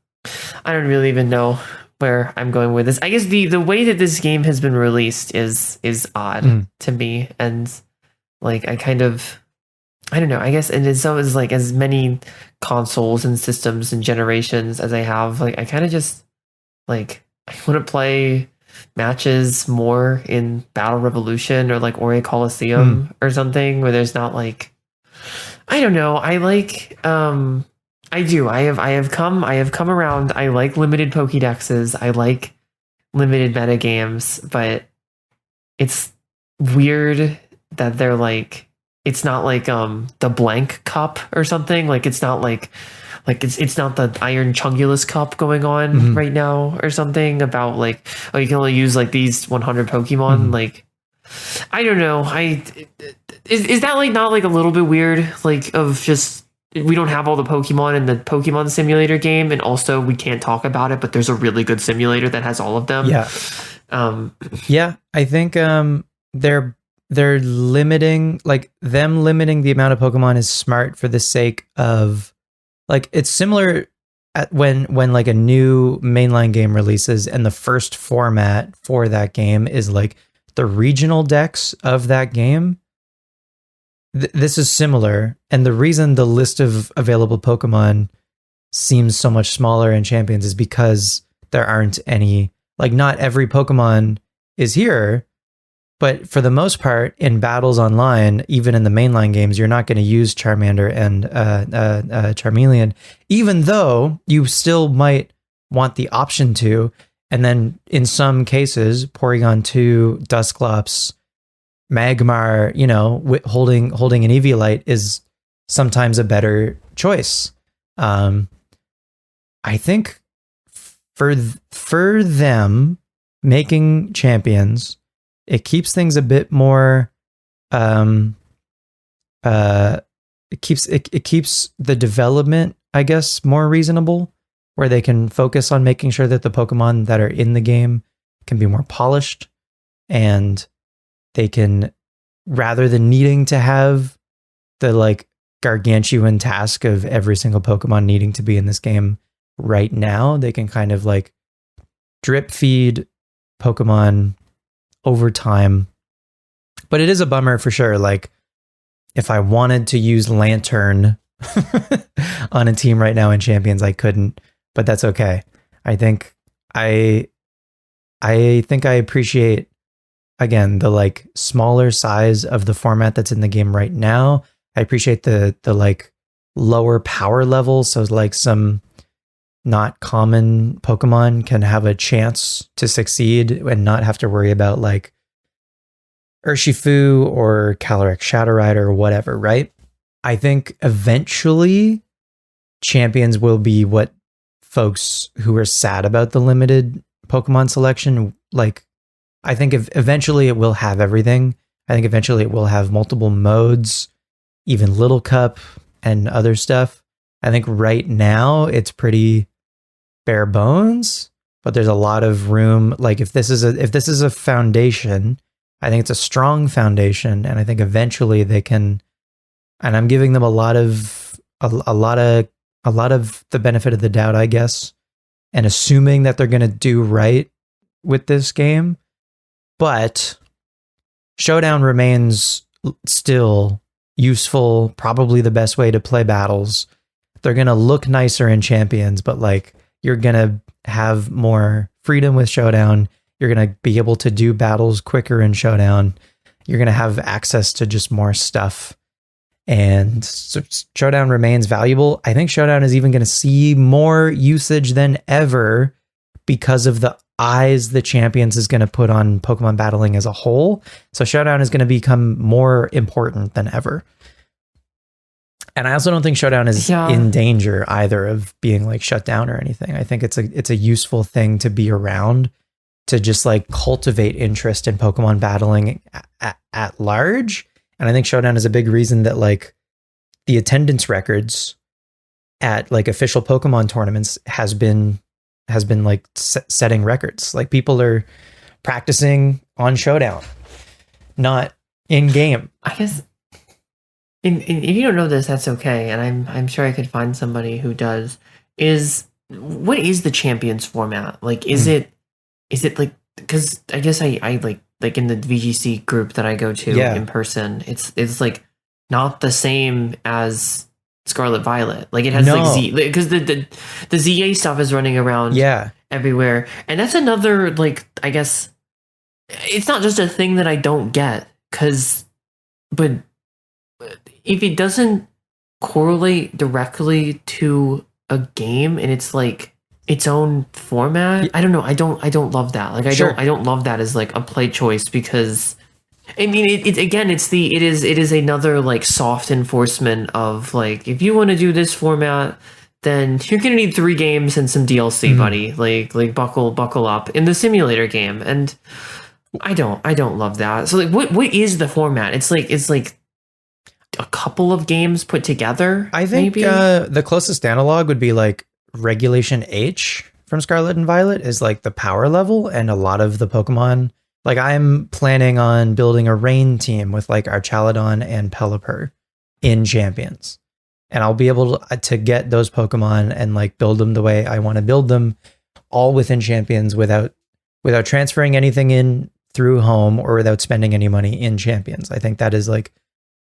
Speaker 1: I don't really even know where I'm going with this. I guess the way that this game has been released is odd to me, and like I don't know, I guess, and it's always like, as many consoles and systems and generations as I have, like I kind of just like, I want to play matches more in Battle Revolution or like Ori Coliseum or something, where there's not like, I don't know, I like I have come around. I like limited Pokédexes. I like limited metagames, but it's weird that they're like, it's not like the blank cup or something. Like it's not like it's not the Iron Chungulus Cup going on right now or something, about like, oh, you can only use like these 100 Pokemon. Like, I don't know. Is that like not like a little bit weird? Like, of just, we don't have all the Pokemon in the Pokemon Simulator game, and also we can't talk about it, but there's a really good simulator that has all of them.
Speaker 2: Yeah, I think they're limiting, like them limiting the amount of Pokemon is smart for the sake of, like, it's similar at when like a new mainline game releases and the first format for that game is like the regional dex of that game. This is similar, and the reason the list of available Pokemon seems so much smaller in Champions is because there aren't any, like, not every Pokemon is here. But for the most part, in battles online, even in the mainline games, you're not going to use Charmander and Charmeleon, even though you still might want the option to. And then in some cases, Porygon 2, Dusclops, Magmar, holding an Eviolite is sometimes a better choice. I think for them making champions, it keeps things a bit more. It keeps the development, I guess, more reasonable, where they can focus on making sure that the Pokemon that are in the game can be more polished, and they can, rather than needing to have the like gargantuan task of every single Pokemon needing to be in this game right now, they can kind of like drip feed Pokemon over time. But it is a bummer for sure. Like, if I wanted to use Lantern on a team right now in Champions, I couldn't, but that's okay. I think I appreciate, again, the like smaller size of the format that's in the game right now. I appreciate the like lower power level, so like some not common Pokemon can have a chance to succeed and not have to worry about like Urshifu or Calyrex Shadow Rider or whatever, right? I think eventually Champions will be what folks who are sad about the limited Pokemon selection, like, I think eventually it will have everything. I think eventually it will have multiple modes, even Little Cup and other stuff. I think right now it's pretty bare bones, but there's a lot of room. Like, if this is a foundation, I think it's a strong foundation, and I think eventually they can. And I'm giving them a lot of the benefit of the doubt, I guess, and assuming that they're going to do right with this game. But Showdown remains still useful, probably the best way to play battles. They're going to look nicer in Champions, but like, you're going to have more freedom with Showdown. You're going to be able to do battles quicker in Showdown. You're going to have access to just more stuff. And so Showdown remains valuable. I think Showdown is even going to see more usage than ever because of the eyes the Champions is going to put on Pokemon battling as a whole. So Showdown is going to become more important than ever. And I also don't think Showdown is in danger either of being like shut down or anything. I think it's a useful thing to be around, to just like cultivate interest in Pokemon battling at large. And I think Showdown is a big reason that like the attendance records at like official Pokemon tournaments has been like setting records. Like, people are practicing on Showdown, not in game.
Speaker 1: I guess. And if you don't know this, that's okay. And I'm sure I could find somebody who does. What is the Champions format? Like, is it like, because I guess I like in the VGC group that I go to in person, it's like not the same as Scarlet Violet. Like, it has like Z, because the ZA stuff is running around everywhere. And that's another, like, I guess it's not just a thing that I don't get, but if it doesn't correlate directly to a game and it's like its own format, I don't know. I don't love that. Like, I don't love that as like a play choice, because I mean, it is another like soft enforcement of like, if you want to do this format, then you're gonna need 3 games and some DLC, buddy. Like buckle up in the simulator game. And I don't love that. So like, what is the format? It's like a couple of games put together.
Speaker 2: I think the closest analog would be like Regulation H from Scarlet and Violet is like the power level, and a lot of the Pokemon, like, I'm planning on building a rain team with like Archaludon and Pelipper in Champions, and I'll be able to get those Pokemon and like build them the way I want to build them, all within Champions without transferring anything in through home or without spending any money in Champions. I think that is like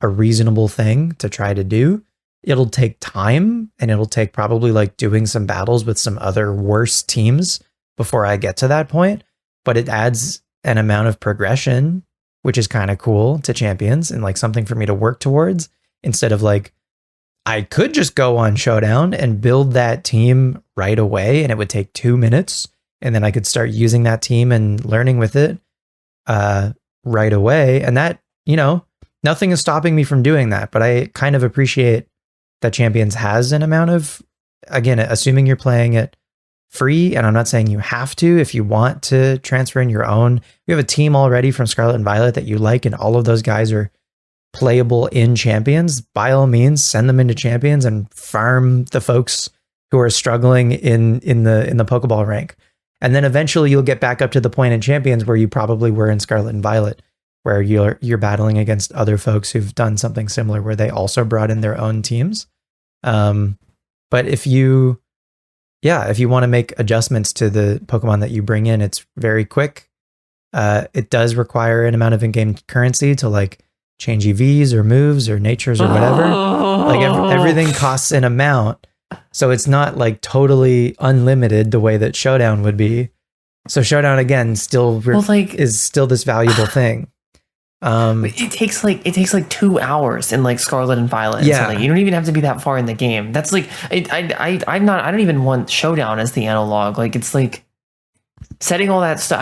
Speaker 2: a reasonable thing to try to do. It'll take time, and it'll take probably like doing some battles with some other worse teams before I get to that point, but it adds an amount of progression, which is kind of cool, to champions and like something for me to work towards, instead of like, I could just go on Showdown and build that team right away and it would take 2 minutes and then I could start using that team and learning with it right away. And that, nothing is stopping me from doing that, but I kind of appreciate that Champions has an amount of, again, assuming you're playing it free, and I'm not saying you have to. If you want to transfer in your own, you have a team already from Scarlet and Violet that you like and all of those guys are playable in Champions, by all means send them into Champions and farm the folks who are struggling in the Pokeball rank. And then eventually you'll get back up to the point in Champions where you probably were in Scarlet and Violet, where you're battling against other folks who've done something similar where they also brought in their own teams. But if you want to make adjustments to the Pokemon that you bring in, it's very quick. It does require an amount of in-game currency to like change EVs or moves or natures or whatever. Like everything costs an amount. So it's not like totally unlimited the way that Showdown would be. So Showdown again is still this valuable thing.
Speaker 1: It takes like 2 hours in like Scarlet and Violet.
Speaker 2: Yeah,
Speaker 1: you don't even have to be that far in the game. That's like I don't even want Showdown as the analog. Like it's like setting all that stuff.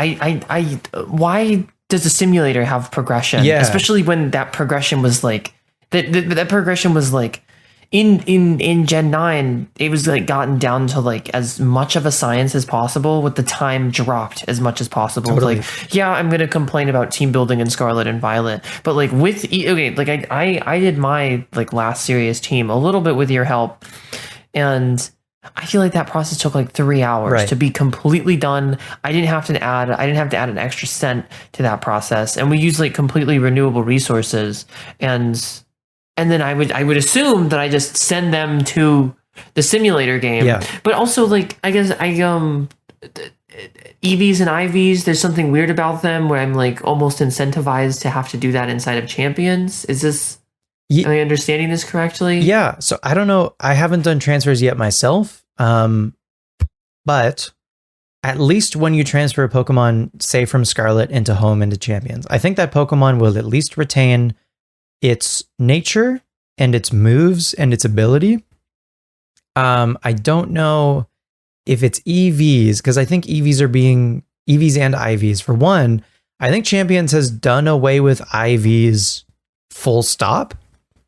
Speaker 1: Why does the simulator have progression?
Speaker 2: Yeah,
Speaker 1: especially when that progression was like that progression was like in Gen 9, it was like gotten down to like as much of a science as possible, with the time dropped as much as possible.
Speaker 2: Totally.
Speaker 1: Like, yeah, I'm gonna complain about team building in Scarlet and Violet, but like with I did my like last serious team a little bit with your help, and I feel like that process took like 3 hours to be completely done. I didn't have to add an extra cent to that process, and we used like completely renewable resources, and then I would assume that I just send them to the simulator game.
Speaker 2: Yeah.
Speaker 1: But also, like, I guess EVs and IVs, there's something weird about them where I'm like almost incentivized to have to do that inside of Champions. Am I understanding this correctly?
Speaker 2: Yeah. So I don't know. I haven't done transfers yet myself. But at least when you transfer a Pokemon, say from Scarlet into Home into Champions, I think that Pokemon will at least retain its nature and its moves and its ability. I don't know if it's EVs, because I think EVs and IVs. For one, I think Champions has done away with IVs full stop.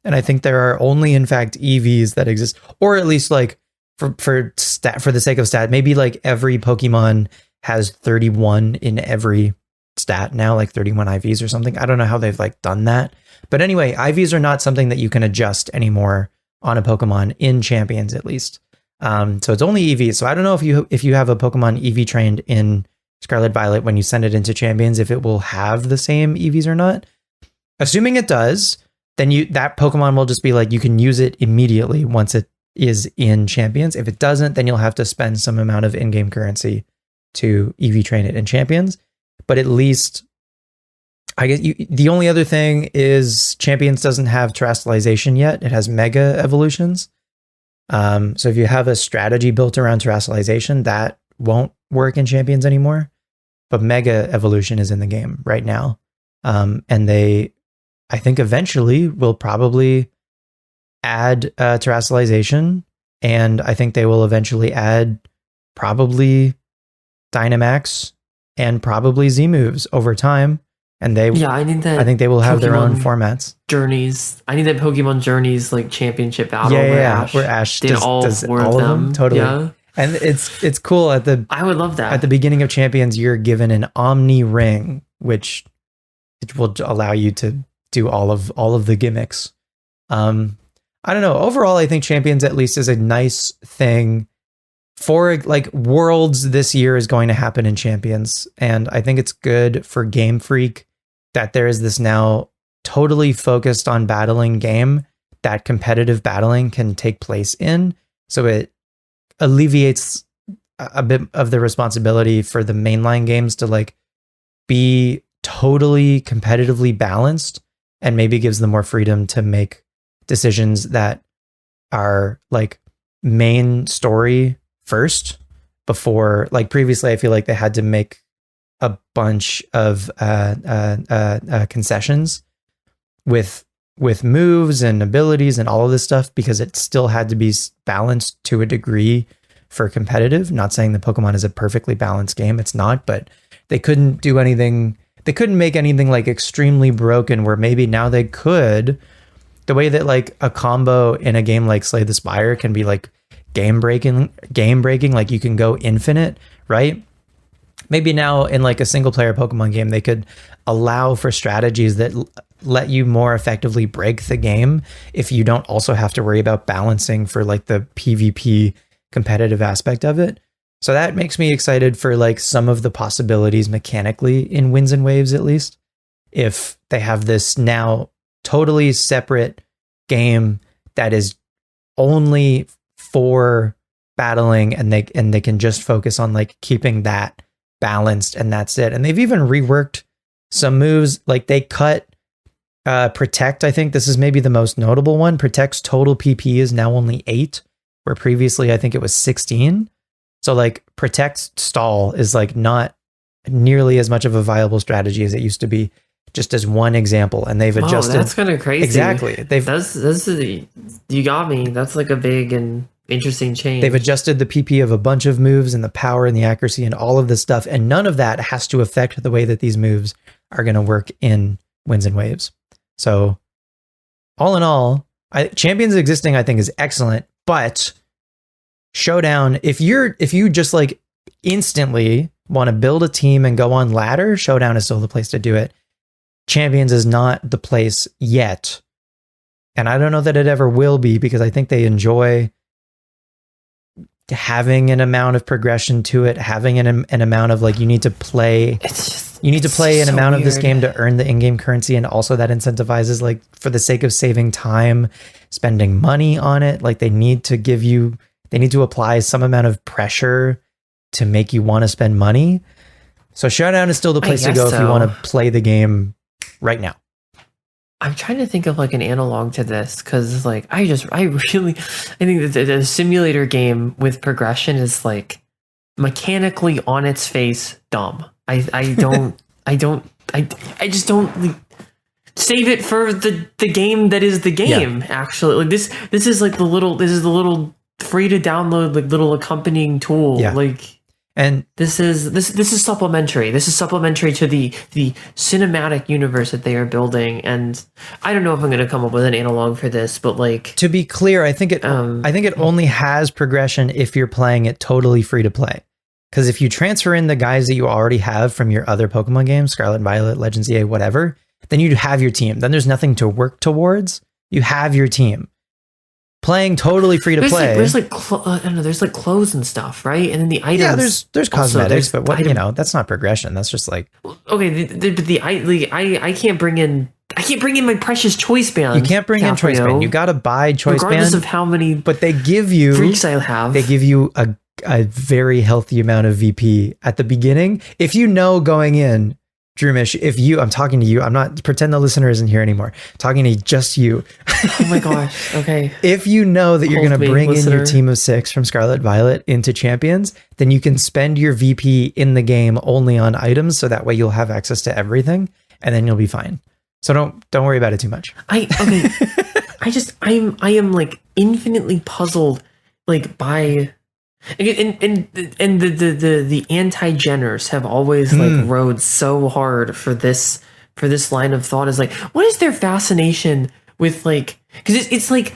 Speaker 2: And I think there are only, in fact, EVs that exist, or at least like for the sake of stat, maybe like every Pokemon has 31 in every stat now, like 31 IVs or something. I don't know how they've like done that. But anyway, IVs are not something that you can adjust anymore on a Pokemon in Champions, at least. So it's only EVs. So I don't know if you have a Pokemon EV trained in Scarlet Violet, when you send it into Champions, if it will have the same EVs or not. Assuming it does, then that Pokemon will just be like, you can use it immediately once it is in Champions. If it doesn't, then you'll have to spend some amount of in-game currency to EV train it in Champions. But at least, I guess the only other thing is Champions doesn't have terrestrialization yet. It has mega evolutions. So if you have a strategy built around terrestrialization, that won't work in Champions anymore. But mega evolution is in the game right now. And I think eventually will probably add terrestrialization. And I think they will eventually add probably Dynamax and probably Z moves over time. And I think they will have their own formats.
Speaker 1: Journeys. I need that Pokemon Journeys like championship battle where Ash
Speaker 2: does all of them. Totally. Yeah. And it's cool I would love that. At the beginning of Champions, you're given an Omni Ring, which it will allow you to do all of the gimmicks. I don't know. Overall, I think Champions at least is a nice thing for like Worlds this year is going to happen in Champions. And I think it's good for Game Freak that there is this now totally focused on battling game that competitive battling can take place in. So it alleviates a bit of the responsibility for the mainline games to like be totally competitively balanced, and maybe gives them more freedom to make decisions that are like main story first, before, like previously I feel like they had to make a bunch of concessions with moves and abilities and all of this stuff, because it still had to be balanced to a degree for competitive. Not saying the Pokemon is a perfectly balanced game. It's not, but they couldn't do anything. They couldn't make anything like extremely broken, where maybe now they could, the way that like a combo in a game like Slay the Spire can be like game breaking, like you can go infinite, right? Maybe now in like a single player Pokemon game, they could allow for strategies that let you more effectively break the game if you don't also have to worry about balancing for like the PvP competitive aspect of it. So that makes me excited for like some of the possibilities mechanically in Winds and Waves, at least, if they have this now totally separate game that is only for battling, and they can just focus on like keeping that balanced, and that's it. And they've even reworked some moves. Like they cut Protect. I think this is maybe the most notable one. Protect's total PP is now only 8, where previously I think it was 16. So like Protect's stall is like not nearly as much of a viable strategy as it used to be, just as one example. And they've adjusted.
Speaker 1: That's kind of crazy.
Speaker 2: Exactly.
Speaker 1: You got me. That's like a big and interesting change.
Speaker 2: They've adjusted the PP of a bunch of moves and the power and the accuracy and all of this stuff. And none of that has to affect the way that these moves are going to work in Winds and Waves. So all in all, Champions existing, I think, is excellent, but Showdown, if you just like instantly want to build a team and go on ladder, Showdown is still the place to do it. Champions is not the place yet. And I don't know that it ever will be, because I think they enjoy having an amount of progression to it, having an amount of like, you need to play an amount of this game to earn the in-game currency. And also that incentivizes, like, for the sake of saving time, spending money on it. Like they need to apply some amount of pressure to make you want to spend money. So Showdown is still the place to go if you want to play the game right now.
Speaker 1: I'm trying to think of like an analog to this, because like I think that the simulator game with progression is like mechanically on its face dumb. I just don't like, save it for the game that is the game. Yeah. Actually, like this is the little free to download like little accompanying tool.
Speaker 2: Yeah.
Speaker 1: Like.
Speaker 2: And
Speaker 1: this is supplementary. This is supplementary to the cinematic universe that they are building. And I don't know if I'm going to come up with an analog for this, but like,
Speaker 2: to be clear, I think it only has progression if you're playing it totally free to play. Because if you transfer in the guys that you already have from your other Pokemon games, Scarlet and Violet, Legends EA, whatever, then you'd have your team. Then there's nothing to work towards. You have your team. Playing totally free to play.
Speaker 1: There's like clothes and stuff, right? And then the items.
Speaker 2: Yeah, there's cosmetics, but what that's not progression. That's just like,
Speaker 1: okay. I can't bring in my precious choice band.
Speaker 2: You can't bring in choice band. You got to buy choice band,
Speaker 1: regardless of how many.
Speaker 2: But they give you
Speaker 1: freaks I have.
Speaker 2: They give you a very healthy amount of VP at the beginning. If you know going in, Droomish, I'm talking to you. I'm not, pretend the listener isn't here anymore. I'm talking to just you.
Speaker 1: Oh my gosh. Okay.
Speaker 2: If you know that you're going to bring in your team of 6 from Scarlet Violet into Champions, then you can spend your VP in the game only on items. So that way you'll have access to everything, and then you'll be fine. So don't worry about it too much. I am like infinitely puzzled, like by. And the anti-Jenners have always like rode so hard for this line of thought, is like, what is their fascination with like, because it's like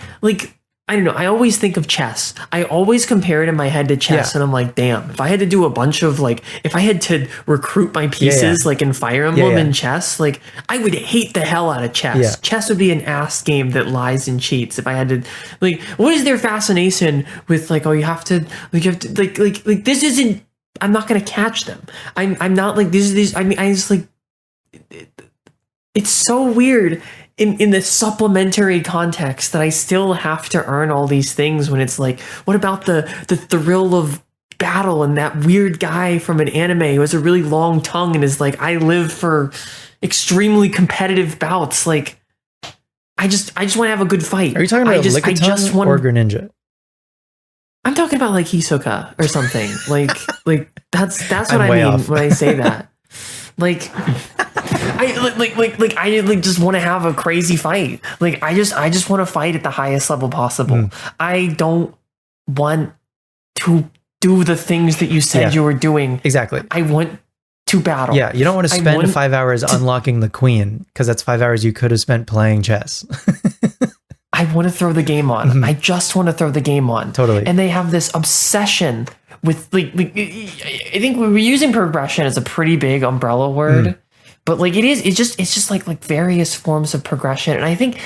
Speaker 2: I don't know, I always think of chess. I always compare it in my head to chess, and I'm like, damn, if I had to do a bunch of like, if I had to recruit my pieces like in Fire Emblem and chess, like I would hate the hell out of chess. Yeah. Chess would be an ass game that lies and cheats. If I had to, like, what is their fascination with like, oh, you have to like this isn't, I'm not gonna catch them. I'm not like these. I mean, I just like, it's so weird. In the supplementary context that I still have to earn all these things, when it's like, what about the thrill of battle and that weird guy from an anime who has a really long tongue and is like, I live for extremely competitive bouts. Like, I just want to have a good fight. Are you talking about Lickitung or Greninja?
Speaker 1: I'm talking about like Hisoka or something. like that's what I mean when I say that. Like, I just want to have a crazy fight. Like, I just want to fight at the highest level possible. I don't want to do the things that you said you were doing.
Speaker 2: Exactly.
Speaker 1: I want to battle.
Speaker 2: Yeah, you don't want to spend 5 hours unlocking the queen, because that's 5 hours you could have spent playing chess.
Speaker 1: I want to throw the game on. I just want to throw the game on.
Speaker 2: Totally.
Speaker 1: And they have this obsession with like I think we were using progression as a pretty big umbrella word, but like it's just like various forms of progression. And I think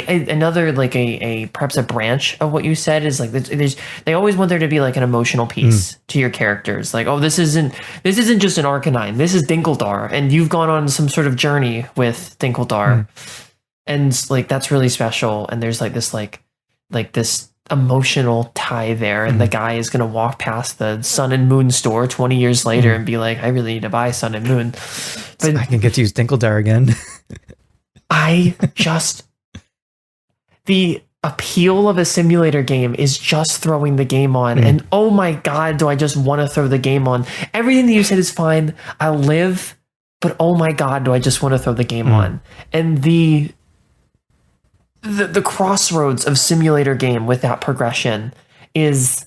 Speaker 1: another like a perhaps a branch of what you said is like they always want there to be like an emotional piece to your characters. Like, oh, this isn't just an Arcanine. This is Dinkeldar, and you've gone on some sort of journey with Dinkeldar. And like that's really special, and there's like this emotional tie there, and the guy is gonna walk past the Sun and Moon store 20 years later and be like, I really need to buy Sun and Moon, but
Speaker 2: I can get to use Dinkeldar again.
Speaker 1: The appeal of a simulator game is just throwing the game on, and oh my god, do I just want to throw the game on. Everything that you said is fine, I'll live, but oh my god, do I just want to throw the game on. And the crossroads of simulator game with that progression is,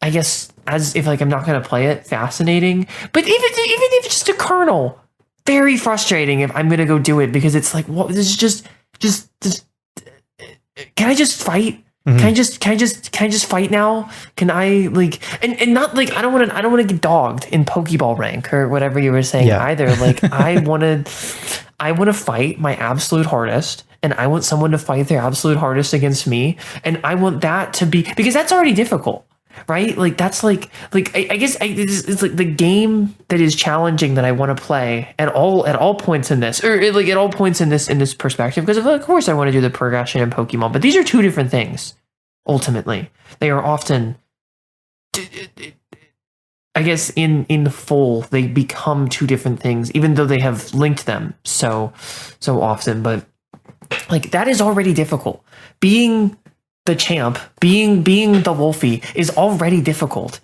Speaker 1: I guess, as if like I'm not going to play it, fascinating, but even if it's just a kernel, very frustrating if I'm going to go do it, because it's like, what, this is just can I just fight? Can I just fight now? Can I like and not like I don't want to get dogged in Pokeball rank or whatever you were saying either. Like I want to fight my absolute hardest, and I want someone to fight their absolute hardest against me, and I want that to be, because that's already difficult, right? Like that's like I guess it's like the game that is challenging that I want to play at all points in this, or like at all points in this perspective, because of course I want to do the progression in Pokemon, but these are two different things. Ultimately, they are often, I guess, in full, they become two different things, even though they have linked them so often. But like that is already difficult. Being the champ, being the Wolfie is already difficult.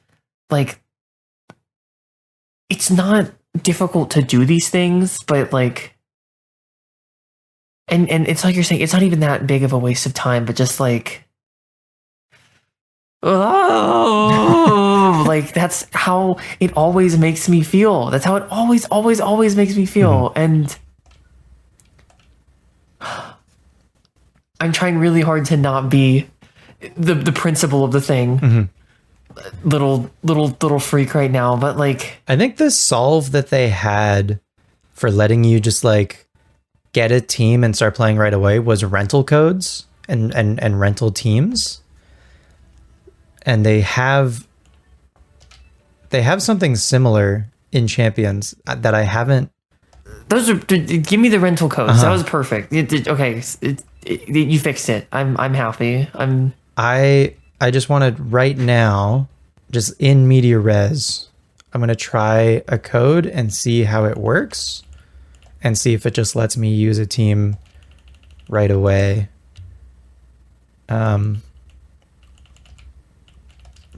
Speaker 1: Like, it's not difficult to do these things, but like, and it's like you're saying, it's not even that big of a waste of time, but just like, oh, like that's how it always makes me feel. That's how it always makes me feel. And I'm trying really hard to not be the principal of the thing. Little freak right now, but like,
Speaker 2: I think the solve that they had for letting you just like get a team and start playing right away was rental codes and rental teams. And they have something similar in Champions that I haven't.
Speaker 1: Those are, give me the rental codes. That was perfect. Okay, you fixed it. I'm happy.
Speaker 2: I just wanted right now, just in media res, I'm gonna try a code and see how it works, and see if it just lets me use a team right away.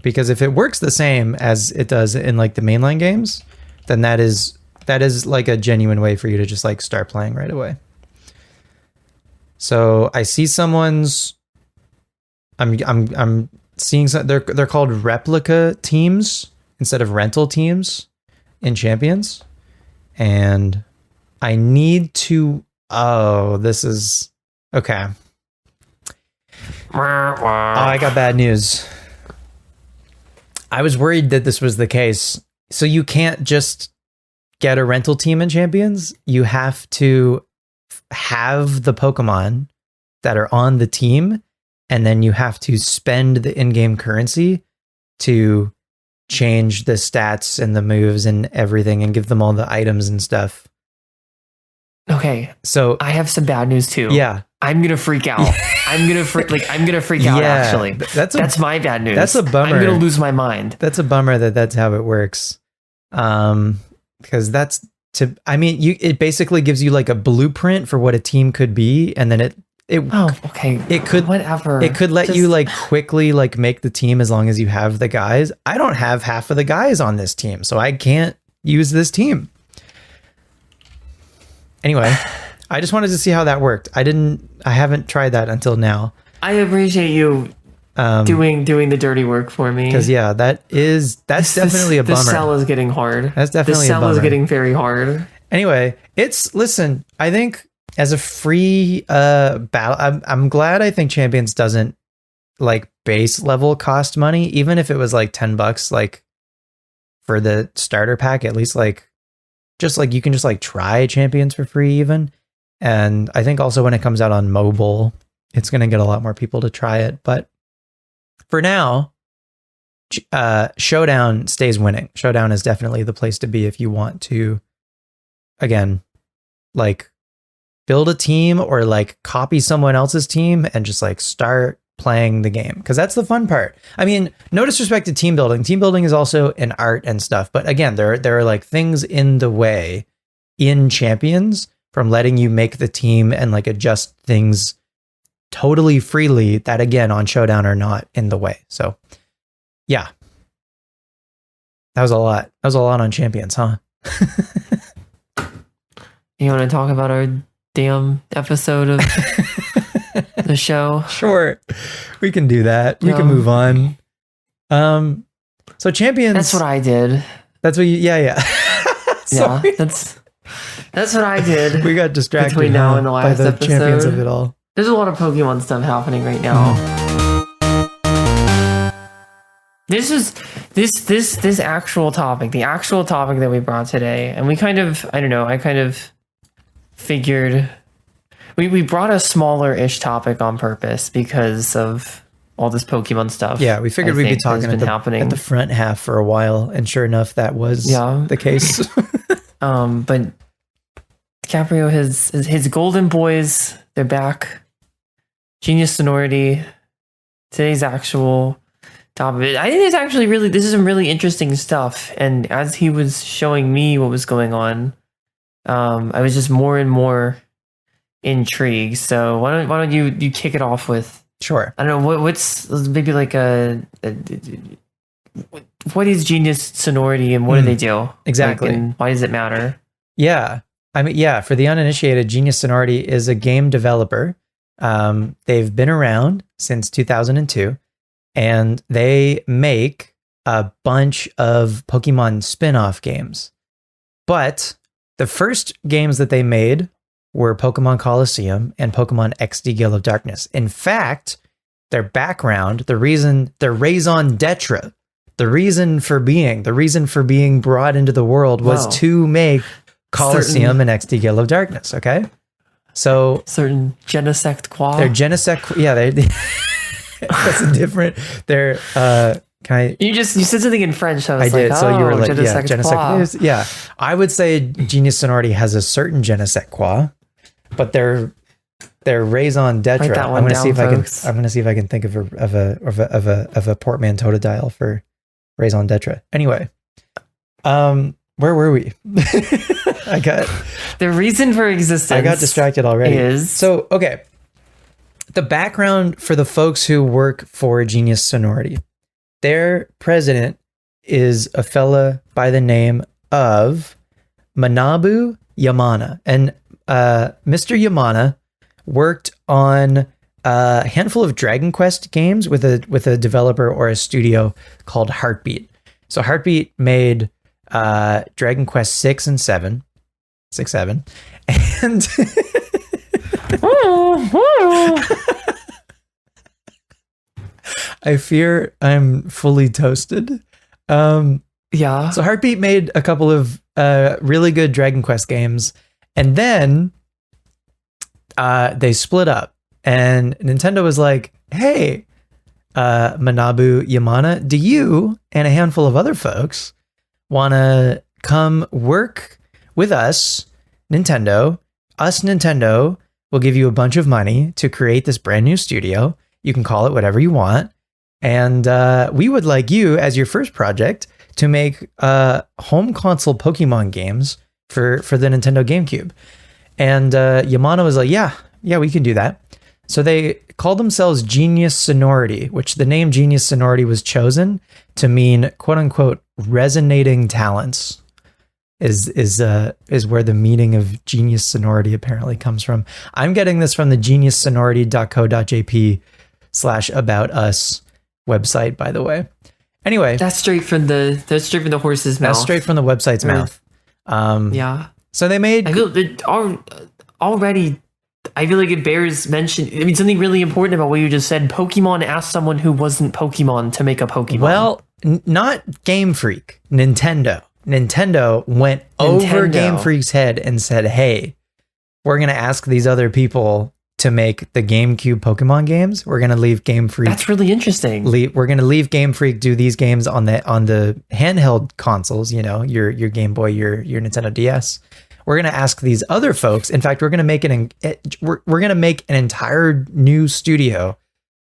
Speaker 2: Because if it works the same as it does in like the mainline games, then that is like a genuine way for you to just like start playing right away. So I see someone's, I'm seeing some, they're called replica teams instead of rental teams in Champions. And I need to, this is okay. Oh, I got bad news. I was worried that this was the case. So you can't just get a rental team in Champions. You have to have the Pokemon that are on the team, and then you have to spend the in-game currency to change the stats and the moves and everything and give them all the items and stuff.
Speaker 1: Okay.
Speaker 2: So
Speaker 1: I have some bad news too.
Speaker 2: Yeah.
Speaker 1: I'm going to freak out. I'm going to freak out actually. That's my bad news.
Speaker 2: That's a bummer.
Speaker 1: I'm going to lose my mind.
Speaker 2: That's a bummer that's how it works. Because it basically gives you like a blueprint for what a team could be, and then it could
Speaker 1: whatever.
Speaker 2: It could let you like quickly like make the team as long as you have the guys. I don't have half of the guys on this team, so I can't use this team. Anyway, I just wanted to see how that worked. I haven't tried that until now.
Speaker 1: I appreciate you doing the dirty work for me.
Speaker 2: Because that's definitely a bummer.
Speaker 1: The cell is getting hard.
Speaker 2: That's definitely a bummer.
Speaker 1: The cell is getting very hard.
Speaker 2: Anyway, listen, I think as a free battle, I'm glad I think Champions doesn't like base level cost money, even if it was like $10 like for the starter pack, at least like just like you can just like try Champions for free even. And I think also when it comes out on mobile, it's going to get a lot more people to try it. But for now, Showdown stays winning. Showdown is definitely the place to be if you want to, again, like build a team or like copy someone else's team and just like start playing the game, because that's the fun part. I mean, no disrespect to team building. Team building is also an art and stuff, but again, there are like things in the way in Champions from letting you make the team and like adjust things totally freely that again on Showdown are not in the way. So yeah, that was a lot. That was a lot on Champions, huh?
Speaker 1: You want to talk about our damn episode of the show?
Speaker 2: Sure, we can do that. We can move on. So Champions.
Speaker 1: That's what I did.
Speaker 2: That's what you. Yeah.
Speaker 1: Yeah. That's what I did.
Speaker 2: We got distracted
Speaker 1: between now and the last
Speaker 2: by the
Speaker 1: episode.
Speaker 2: Champions of it all.
Speaker 1: There's a lot of Pokemon stuff happening right now. This actual topic, the actual topic that we brought today, and we kind of, I don't know, I kind of figured we brought a smaller-ish topic on purpose because of all this Pokemon stuff.
Speaker 2: Yeah, we figured we'd be talking at the front half for a while, and sure enough, that was the case.
Speaker 1: But Capreo, his golden boys, they're back. Genius Sonority. Today's actual topic. I think it's actually this is some really interesting stuff. And as he was showing me what was going on, I was just more and more intrigued. So why don't you kick it off with?
Speaker 2: Sure.
Speaker 1: I don't know what's maybe like what is Genius Sonority and what do they do
Speaker 2: exactly,
Speaker 1: like, and why does it matter?
Speaker 2: Yeah, I mean, yeah. For the uninitiated, Genius Sonority is a game developer. They've been around since 2002, and they make a bunch of Pokemon spin-off games. But the first games that they made were Pokemon Colosseum and Pokemon XD Gale of Darkness. In fact, their background, their raison d'etre, the reason for being brought into the world was to make Colosseum and XD Gale of Darkness. Okay, so
Speaker 1: certain genesect qua.
Speaker 2: They're genesect. Yeah, they. That's a different. They're. Can I?
Speaker 1: You said something in French. So I
Speaker 2: did.
Speaker 1: Like,
Speaker 2: so you were like,
Speaker 1: genesect.
Speaker 2: Yeah, I would say Genius Sonority has a certain genesect qua, but they're raison d'etre. I'm gonna see if I can think of a portmanteau to dial for raison d'etre. Anyway, where were we?
Speaker 1: The reason for existence.
Speaker 2: I got distracted already. Okay. The background for the folks who work for Genius Sonority. Their president is a fella by the name of Manabu Yamana. And Mr. Yamana worked on a handful of Dragon Quest games with a developer or a studio called Heartbeat. So Heartbeat made Dragon Quest 6 and 7. 6, 7. And I fear I'm fully toasted.
Speaker 1: Yeah.
Speaker 2: So Heartbeat made a couple of really good Dragon Quest games, and then they split up, and Nintendo was like, hey, Manabu Yamana, do you and a handful of other folks want to come work with us, Nintendo? Us, Nintendo, will give you a bunch of money to create this brand new studio. You can call it whatever you want. And we would like you, as your first project, to make home console Pokemon games for the Nintendo GameCube. And Yamana was like, yeah, we can do that. So they called themselves Genius Sonority, which the name Genius Sonority was chosen to mean, quote unquote, resonating talents. is where the meaning of genius sonority apparently comes from. I'm getting this from the geniussonority.co.jp/about us website, by the way. Anyway,
Speaker 1: that's straight from the horse's mouth.
Speaker 2: That's straight from the website's mouth.
Speaker 1: Yeah.
Speaker 2: So they made.
Speaker 1: I feel that already. I feel like it bears mention. I mean, something really important about what you just said. Pokemon asked someone who wasn't Pokemon to make a Pokemon.
Speaker 2: Well, not Game Freak. Nintendo went over Game Freak's head and said, "Hey, we're going to ask these other people to make the GameCube Pokemon games. We're going to leave Game Freak."
Speaker 1: That's really interesting.
Speaker 2: We're going to leave Game Freak do these games on the handheld consoles. You know, your Game Boy, your Nintendo DS. We're going to ask these other folks. In fact, we're going to make we're going to make an entire new studio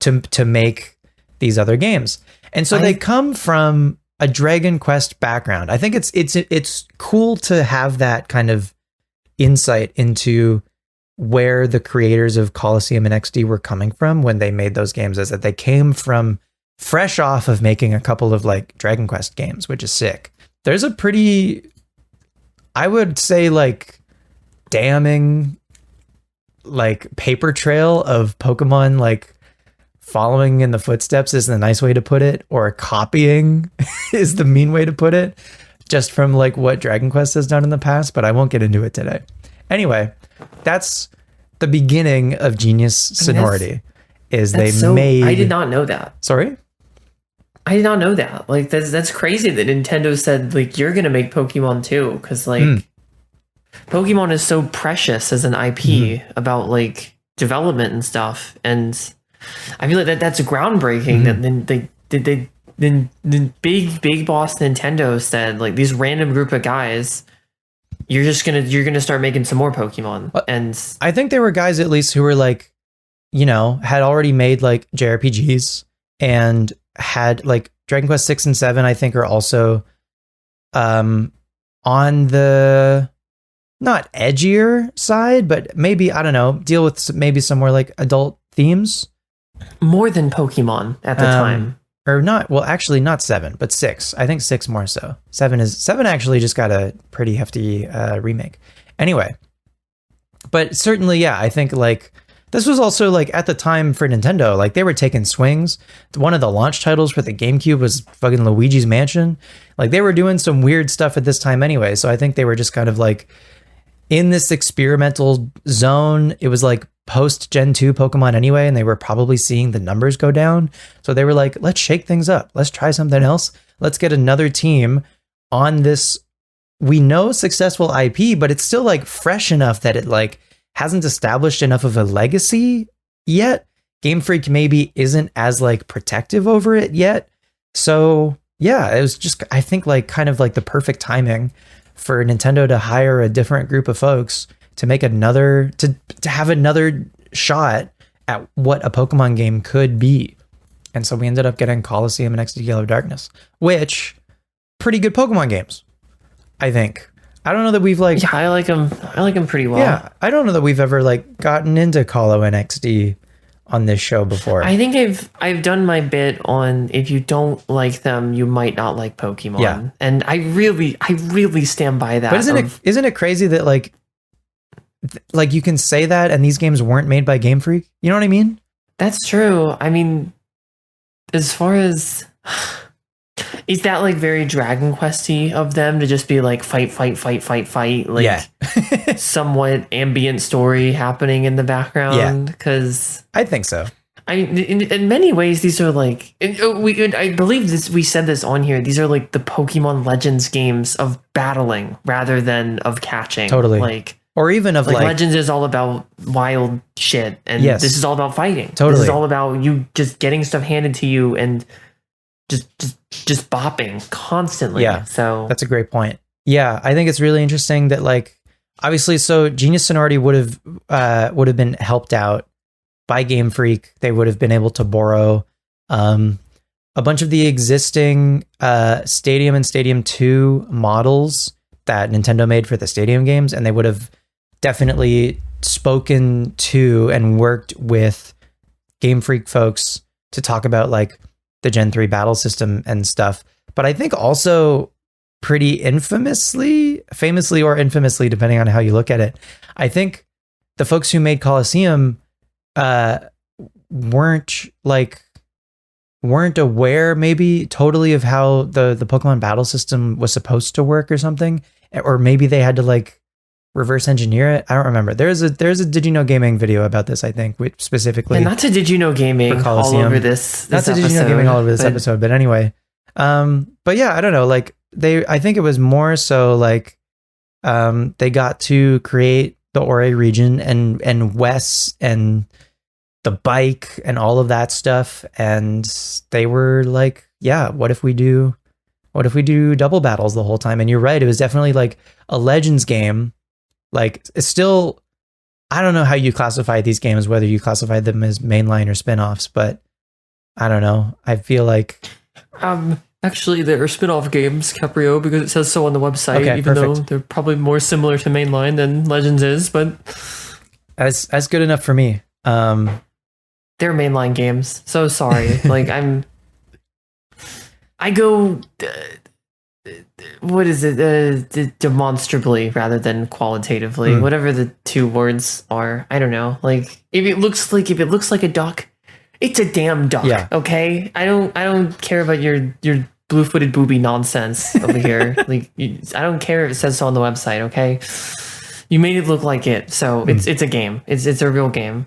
Speaker 2: to make these other games. And so they come from a Dragon Quest background. I think it's cool to have that kind of insight into where the creators of Colosseum and XD were coming from when they made those games, is that they came from fresh off of making a couple of like Dragon Quest games, which is sick. There's a pretty, I would say, like damning like paper trail of Pokemon like following in the footsteps is the nice way to put it, or copying is the mean way to put it, just from like what Dragon Quest has done in the past, but I won't get into it today. Anyway, that's the beginning of genius sonority. I
Speaker 1: did not know that.
Speaker 2: Sorry?
Speaker 1: I did not know that. Like that's crazy that Nintendo said like you're gonna make Pokemon too, because like Pokemon is so precious as an IP about like development and stuff, and I feel like that's groundbreaking. That then big boss Nintendo said like these random group of guys, you're gonna start making some more Pokemon. And
Speaker 2: I think there were guys at least who were like, you know, had already made like JRPGs and had like Dragon Quest 6 and 7, I think, are also on the not edgier side, but maybe, I don't know, deal with maybe some more like adult themes.
Speaker 1: More than Pokemon at the time.
Speaker 2: Or not, well, actually not 7, but 6. I think 6 more so. 7 actually just got a pretty hefty remake. Anyway, but certainly, yeah, I think like this was also like at the time for Nintendo, like they were taking swings. One of the launch titles for the GameCube was fucking Luigi's Mansion. Like they were doing some weird stuff at this time anyway. So I think they were just kind of like in this experimental zone. It was like post Gen 2 Pokemon anyway, and they were probably seeing the numbers go down. So they were like, let's shake things up. Let's try something else. Let's get another team on this, we know, successful IP, but it's still like fresh enough that it like hasn't established enough of a legacy yet. Game Freak maybe isn't as like protective over it yet. So yeah, it was just, I think like kind of like the perfect timing for Nintendo to hire a different group of folks to make another, to have another shot at what a Pokemon game could be. And so we ended up getting Colosseum and XD Yellow Darkness, which pretty good Pokemon games, I think. I don't know that we've like...
Speaker 1: Yeah, I like them pretty well.
Speaker 2: Yeah, I don't know that we've ever like gotten into Colo and XD on this show before.
Speaker 1: I think I've done my bit on if you don't like them, you might not like Pokemon.
Speaker 2: Yeah.
Speaker 1: And I really stand by that.
Speaker 2: But isn't it crazy that like you can say that and these games weren't made by Game Freak? You know what I mean?
Speaker 1: That's true. I mean, as far as... Is that like very Dragon Quest-y of them to just be like fight? Like
Speaker 2: yeah.
Speaker 1: somewhat ambient story happening in the background? Because
Speaker 2: I think so.
Speaker 1: I mean, in many ways, these are like, I believe we said this on here. These are like the Pokemon Legends games of battling rather than of catching.
Speaker 2: Totally.
Speaker 1: Like,
Speaker 2: or even of like
Speaker 1: Legends is all about wild shit, and
Speaker 2: yes.
Speaker 1: This is all about fighting.
Speaker 2: Totally.
Speaker 1: This is all about you just getting stuff handed to you and just bopping constantly.
Speaker 2: Yeah,
Speaker 1: so
Speaker 2: that's a great point. Yeah, I think it's really interesting that like obviously, so Genius Sonority would have been helped out by Game Freak. They would have been able to borrow a bunch of the existing Stadium and Stadium 2 models that Nintendo made for the Stadium games, and they would have definitely spoken to and worked with Game Freak folks to talk about like the Gen 3 battle system and stuff. But I think also pretty famously or infamously, depending on how you look at it. I think the folks who made Colosseum weren't aware maybe totally of how the Pokemon battle system was supposed to work or something, or maybe they had to like reverse engineer it. I don't remember. There's a Did You Know Gaming video about this, I think, which specifically.
Speaker 1: And not to Did You Know Gaming all over this
Speaker 2: Not to
Speaker 1: episode,
Speaker 2: Did You Know Gaming all over this episode, but anyway. But yeah, I don't know. Like I think it was more so like they got to create the Ore region and Wes and the bike and all of that stuff, and they were like, yeah, what if we do double battles the whole time? And you're right, it was definitely like a Legends game. Like, it's still, I don't know how you classify these games, whether you classify them as mainline or spin-offs, but I don't know. I feel like
Speaker 1: actually they're spin-off games, Capreo, because it says so on the website,
Speaker 2: okay,
Speaker 1: even
Speaker 2: perfect.
Speaker 1: though they're probably more similar to mainline than Legends is, but
Speaker 2: that's good enough for me.
Speaker 1: They're mainline games. So sorry. Like I go what is it? Demonstrably rather than qualitatively. Whatever the two words are. I don't know. Like if it looks like a duck, it's a damn duck.
Speaker 2: Yeah.
Speaker 1: Okay? I don't care about your blue-footed booby nonsense over here. Like I don't care if it says so on the website, okay? You made it look like it. So it's a game. It's a real game.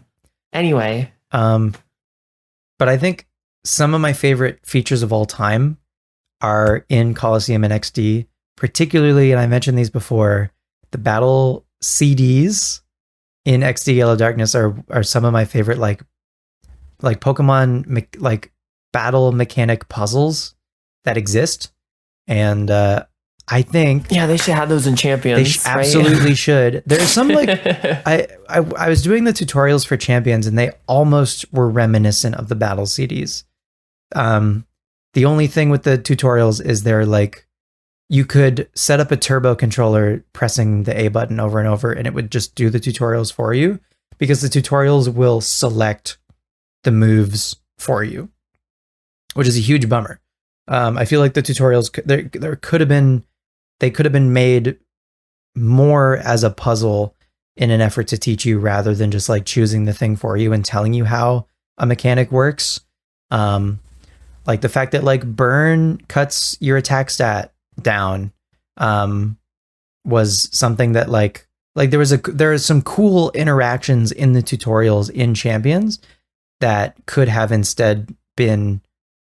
Speaker 1: Anyway,
Speaker 2: but I think some of my favorite features of all time are in Colosseum and XD, particularly, and I mentioned these before, the battle CDs in XD Yellow Darkness are some of my favorite like Pokemon like battle mechanic puzzles that exist. And I think
Speaker 1: they should have those in Champions.
Speaker 2: They absolutely should. There's some like I was doing the tutorials for Champions, and they almost were reminiscent of the battle CDs. The only thing with the tutorials is they're like, you could set up a turbo controller pressing the A button over and over, and it would just do the tutorials for you, because the tutorials will select the moves for you, which is a huge bummer. I feel like the tutorials they could have been made more as a puzzle in an effort to teach you, rather than just like choosing the thing for you and telling you how a mechanic works. Like the fact that like burn cuts your attack stat down was something that like there are some cool interactions in the tutorials in Champions that could have instead been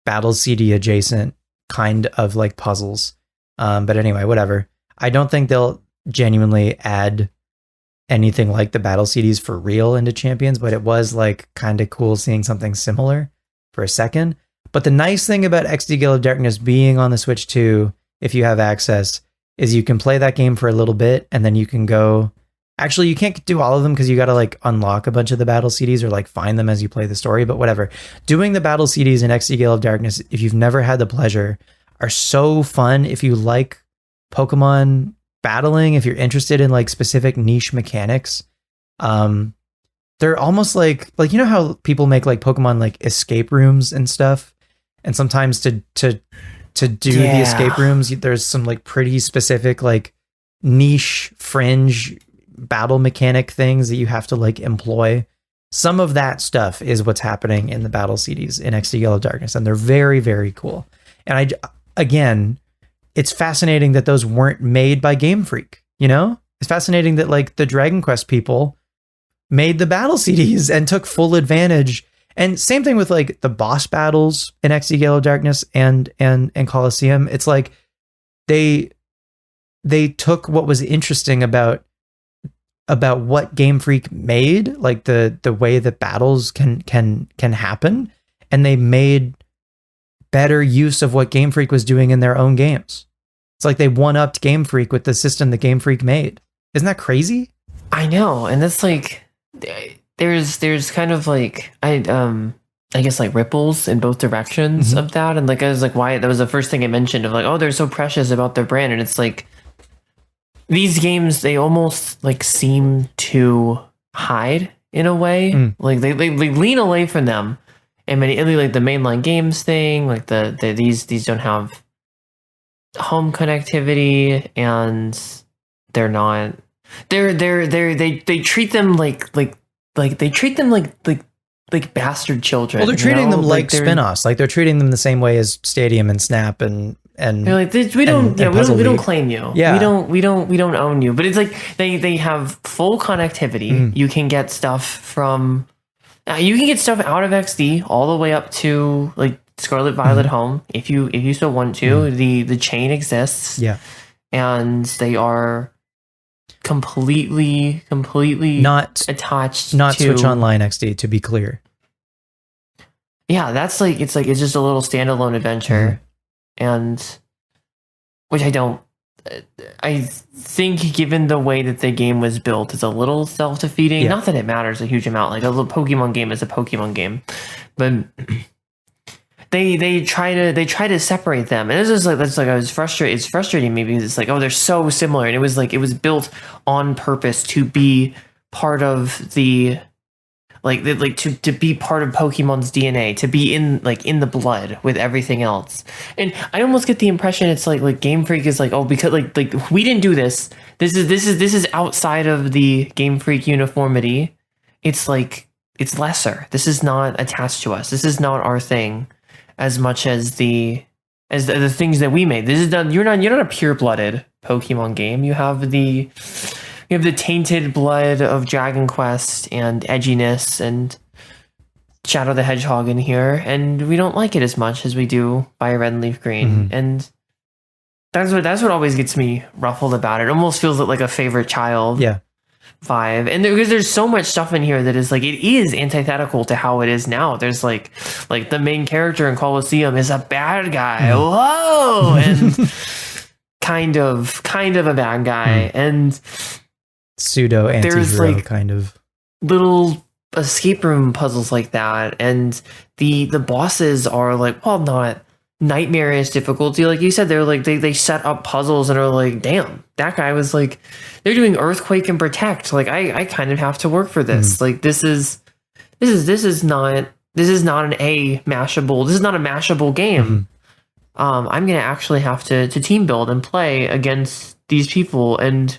Speaker 2: battle CD adjacent kind of like puzzles. But anyway, whatever. I don't think they'll genuinely add anything like the battle CDs for real into Champions, but it was like kind of cool seeing something similar for a second. But the nice thing about XD Gale of Darkness being on the Switch 2, if you have access, is you can play that game for a little bit, and then you can go... Actually, you can't do all of them because you got to like unlock a bunch of the battle CDs or like find them as you play the story, but whatever. Doing the battle CDs in XD Gale of Darkness, if you've never had the pleasure, are so fun. If you like Pokemon battling, if you're interested in like specific niche mechanics, they're almost like you know how people make like Pokemon like escape rooms and stuff, and sometimes to do the escape rooms, there's some like pretty specific like niche fringe battle mechanic things that you have to like employ. Some of that stuff is what's happening in the battle CDs in XD Yellow Darkness, and they're very, very cool. And again, it's fascinating that those weren't made by Game Freak, you know? It's fascinating that like the Dragon Quest people made the battle CDs and took full advantage. And same thing with like the boss battles in XD Yellow Darkness and Colosseum. It's like they took what was interesting about what Game Freak made, like the way that battles can happen, and they made better use of what Game Freak was doing in their own games. It's like they one-upped Game Freak with the system that Game Freak made. Isn't that crazy?
Speaker 1: I know, and that's like there's kind of like I guess like ripples in both directions of that, and like I was like, why that was the first thing I mentioned of like, oh, they're so precious about their brand, and it's like these games, they almost like seem to hide in a way, like they lean away from them, and many like the mainline games thing, like these don't have home connectivity, and they're not. They treat them like they treat them like bastard children.
Speaker 2: Well, they're treating them like
Speaker 1: they're
Speaker 2: spin-offs. Like they're treating them the same way as Stadium and Snap and
Speaker 1: they're like, we don't claim you.
Speaker 2: Yeah.
Speaker 1: We don't own you. But it's like they have full connectivity. You can get stuff from you can get stuff out of XD all the way up to like Scarlet Violet Home if you so want to. The chain exists.
Speaker 2: Yeah.
Speaker 1: And they are completely
Speaker 2: not
Speaker 1: attached
Speaker 2: not
Speaker 1: to
Speaker 2: Switch Online XD, to be clear.
Speaker 1: Yeah, that's it's just a little standalone adventure. And which I think given the way that the game was built, it's a little self-defeating. Not that it matters a huge amount. Like a little Pokemon game is a Pokemon game, but they try to separate them, and I was frustrated. It's frustrating me because it's like, oh, they're so similar, and it was built on purpose to be part of the. To be part of Pokemon's DNA, to be in the blood with everything else. And I almost get the impression it's like Game Freak is like, oh, because like we didn't do this. This is outside of the Game Freak uniformity. It's like it's lesser. This is not attached to us. This is not our thing as much as the things that we made. This is not you're not a pure-blooded Pokemon game. You have the tainted blood of Dragon Quest and edginess and Shadow the Hedgehog in here, and we don't like it as much as we do Fire Red and Leaf Green. And that's what always gets me ruffled about it. It almost feels like a favorite child vibe. And because there's so much stuff in here that is like, it is antithetical to how it is now. There's like the main character in Colosseum is a bad guy. Whoa! And kind of a bad guy. And
Speaker 2: pseudo anti-hero kind of
Speaker 1: little escape room puzzles like that, and the bosses are like, well, not nightmarish difficulty like you said. They're like they set up puzzles and are like, damn, that guy was like, they're doing Earthquake and Protect. Like I kind of have to work for this. Like this is not an mashable. This is not a mashable game. I'm gonna actually have to team build and play against these people, and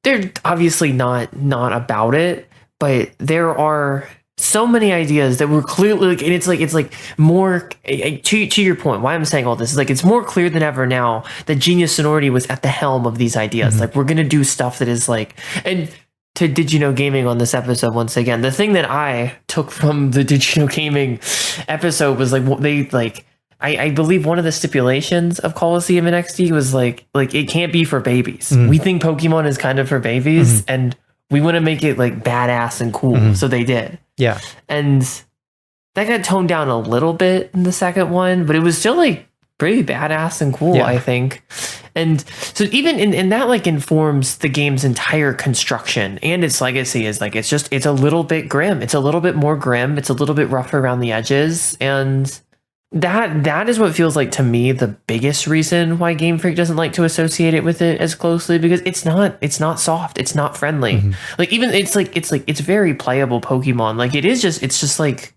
Speaker 1: they're obviously not about it, but there are so many ideas that were clearly and it's like more to your point. Why I'm saying all this is like, it's more clear than ever now that Genius Sonority was at the helm of these ideas. Like, we're gonna do stuff that is like, and to Did You Know Gaming on this episode, once again, the thing that I took from the Did You Know Gaming episode was I believe one of the stipulations of Colosseum and XD was like it can't be for babies. We think Pokemon is kind of for babies, and we want to make it like badass and cool. So they did. Yeah. And that got toned down a little bit in the second one, but it was still like pretty badass and cool, I think. And so even in that like informs the game's entire construction, and its legacy is like, it's a little bit grim. It's a little bit more grim. It's a little bit rougher around the edges, and that is what feels like to me the biggest reason why Game Freak doesn't like to associate it with it as closely, because it's not soft, it's not friendly. Like even it's very playable Pokemon. Like it's just like,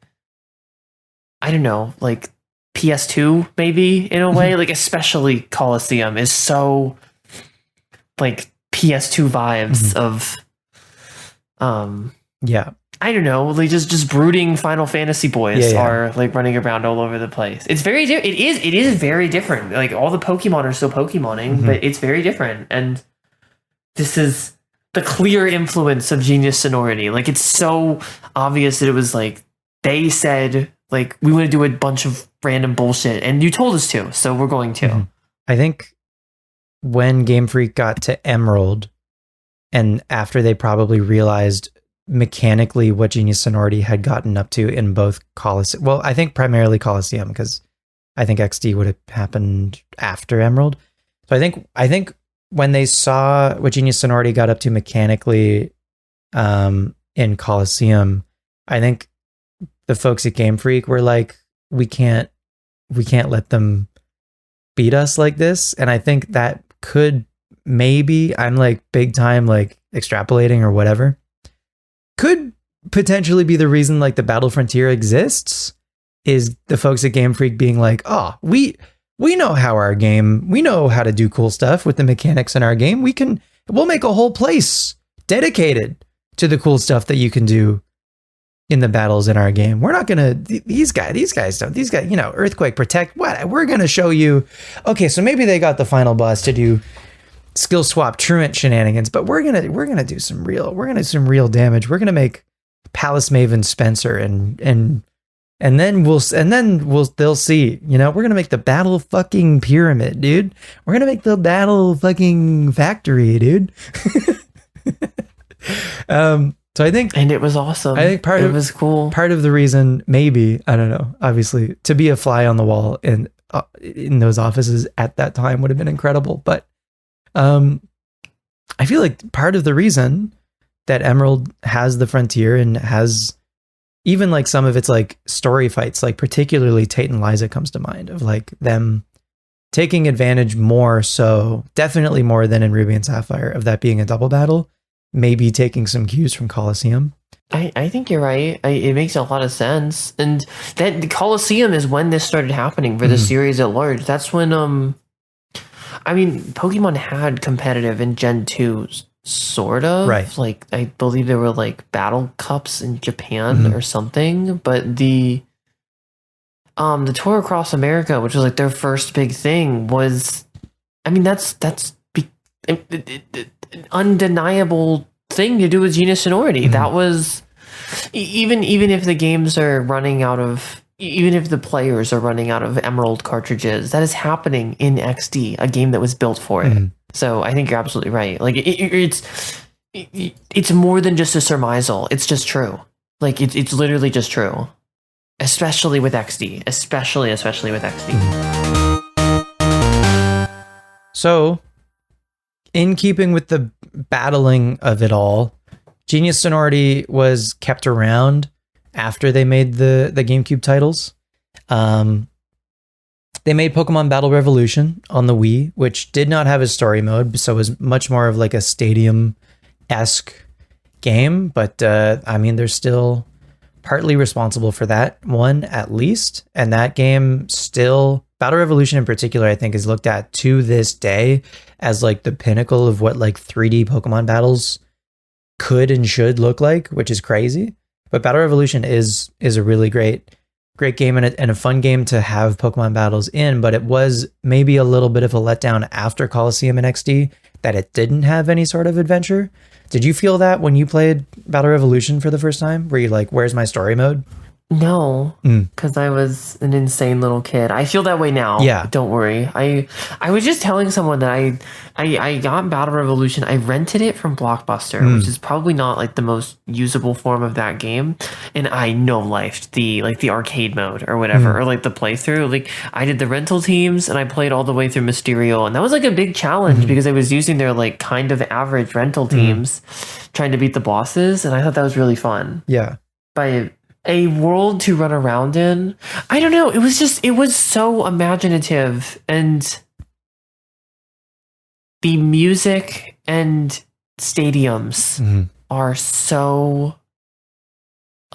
Speaker 1: I don't know, like PS2 maybe in a way. Like especially Colosseum is so like PS2 vibes of I don't know, like just brooding Final Fantasy boys are like running around all over the place. It's very it is very different. Like all the Pokemon are still Pokemoning, but it's very different. And this is the clear influence of Genius Sonority. Like it's so obvious that it was like they said like, we want to do a bunch of random bullshit, and you told us to, so we're going to.
Speaker 2: I think when Game Freak got to Emerald, and after they probably realized mechanically what Genius Sonority had gotten up to in both Colosseum. Well, I think primarily Colosseum, because I think XD would have happened after Emerald. So I think when they saw what Genius Sonority got up to mechanically in Colosseum, I think the folks at Game Freak were like, we can't let them beat us like this. And I think that could maybe, I'm like big time like extrapolating or whatever, could potentially be the reason like the Battle Frontier exists, is the folks at Game Freak being like, oh, we we know how to do cool stuff with the mechanics in our game. We'll make a whole place dedicated to the cool stuff that you can do in the battles in our game. We're not gonna these guys, Earthquake, Protect, what? We're gonna show you. Okay, so maybe they got the final boss to do skill swap truant shenanigans, but we're gonna do some real damage. We're gonna make Palace Maven Spencer and then they'll see, we're gonna make the battle fucking pyramid, dude. We're gonna make the battle fucking factory, dude. So I think,
Speaker 1: and it was awesome.
Speaker 2: I think it
Speaker 1: was cool.
Speaker 2: Part of the reason, maybe, I don't know, obviously, to be a fly on the wall in those offices at that time would have been incredible. But I feel like part of the reason that Emerald has the frontier and has even like some of its like story fights, like particularly Tate and Liza comes to mind, of like them taking advantage more, so definitely more than in Ruby and Sapphire, of that being a double battle. Maybe taking some cues from Colosseum.
Speaker 1: I think you're right. It makes a lot of sense. And that the Colosseum is when this started happening for the series at large. That's when, Pokemon had competitive in Gen 2, sort of.
Speaker 2: Right.
Speaker 1: Like, I believe there were like battle cups in Japan or something. But the tour across America, which was like their first big thing, was, that's an undeniable thing to do with Genius Sonority. That was even if the games are running out of, even if the players are running out of Emerald cartridges, that is happening in XD, a game that was built for it. So I think you're absolutely right. Like it's more than just a surmisal. It's just true. Like it's literally just true, especially with XD, especially with XD.
Speaker 2: So, in keeping with the battling of it all, Genius Sonority was kept around after they made the GameCube titles. They made Pokemon Battle Revolution on the Wii, which did not have a story mode, so it was much more of like a stadium-esque game. But they're still partly responsible for that one, at least. And that game still, Battle Revolution in particular, I think is looked at to this day as like the pinnacle of what like 3D Pokemon battles could and should look like, which is crazy. But Battle Revolution is a really great game and a fun game to have Pokemon battles in, but it was maybe a little bit of a letdown after Colosseum and XD that it didn't have any sort of adventure. Did you feel that when you played Battle Revolution for the first time? Were you like, where's my story mode?
Speaker 1: No, because I was an insane little kid. I feel that way now.
Speaker 2: Yeah.
Speaker 1: Don't worry. I was just telling someone that I got Battle Revolution. I rented it from Blockbuster, which is probably not like the most usable form of that game. And I no-lifed the arcade mode or whatever, or like the playthrough. Like I did the rental teams and I played all the way through Mysterio. And that was like a big challenge because I was using their like kind of average rental teams trying to beat the bosses. And I thought that was really fun.
Speaker 2: Yeah.
Speaker 1: By a world to run around in. I don't know. It was so imaginative, and the music and stadiums are so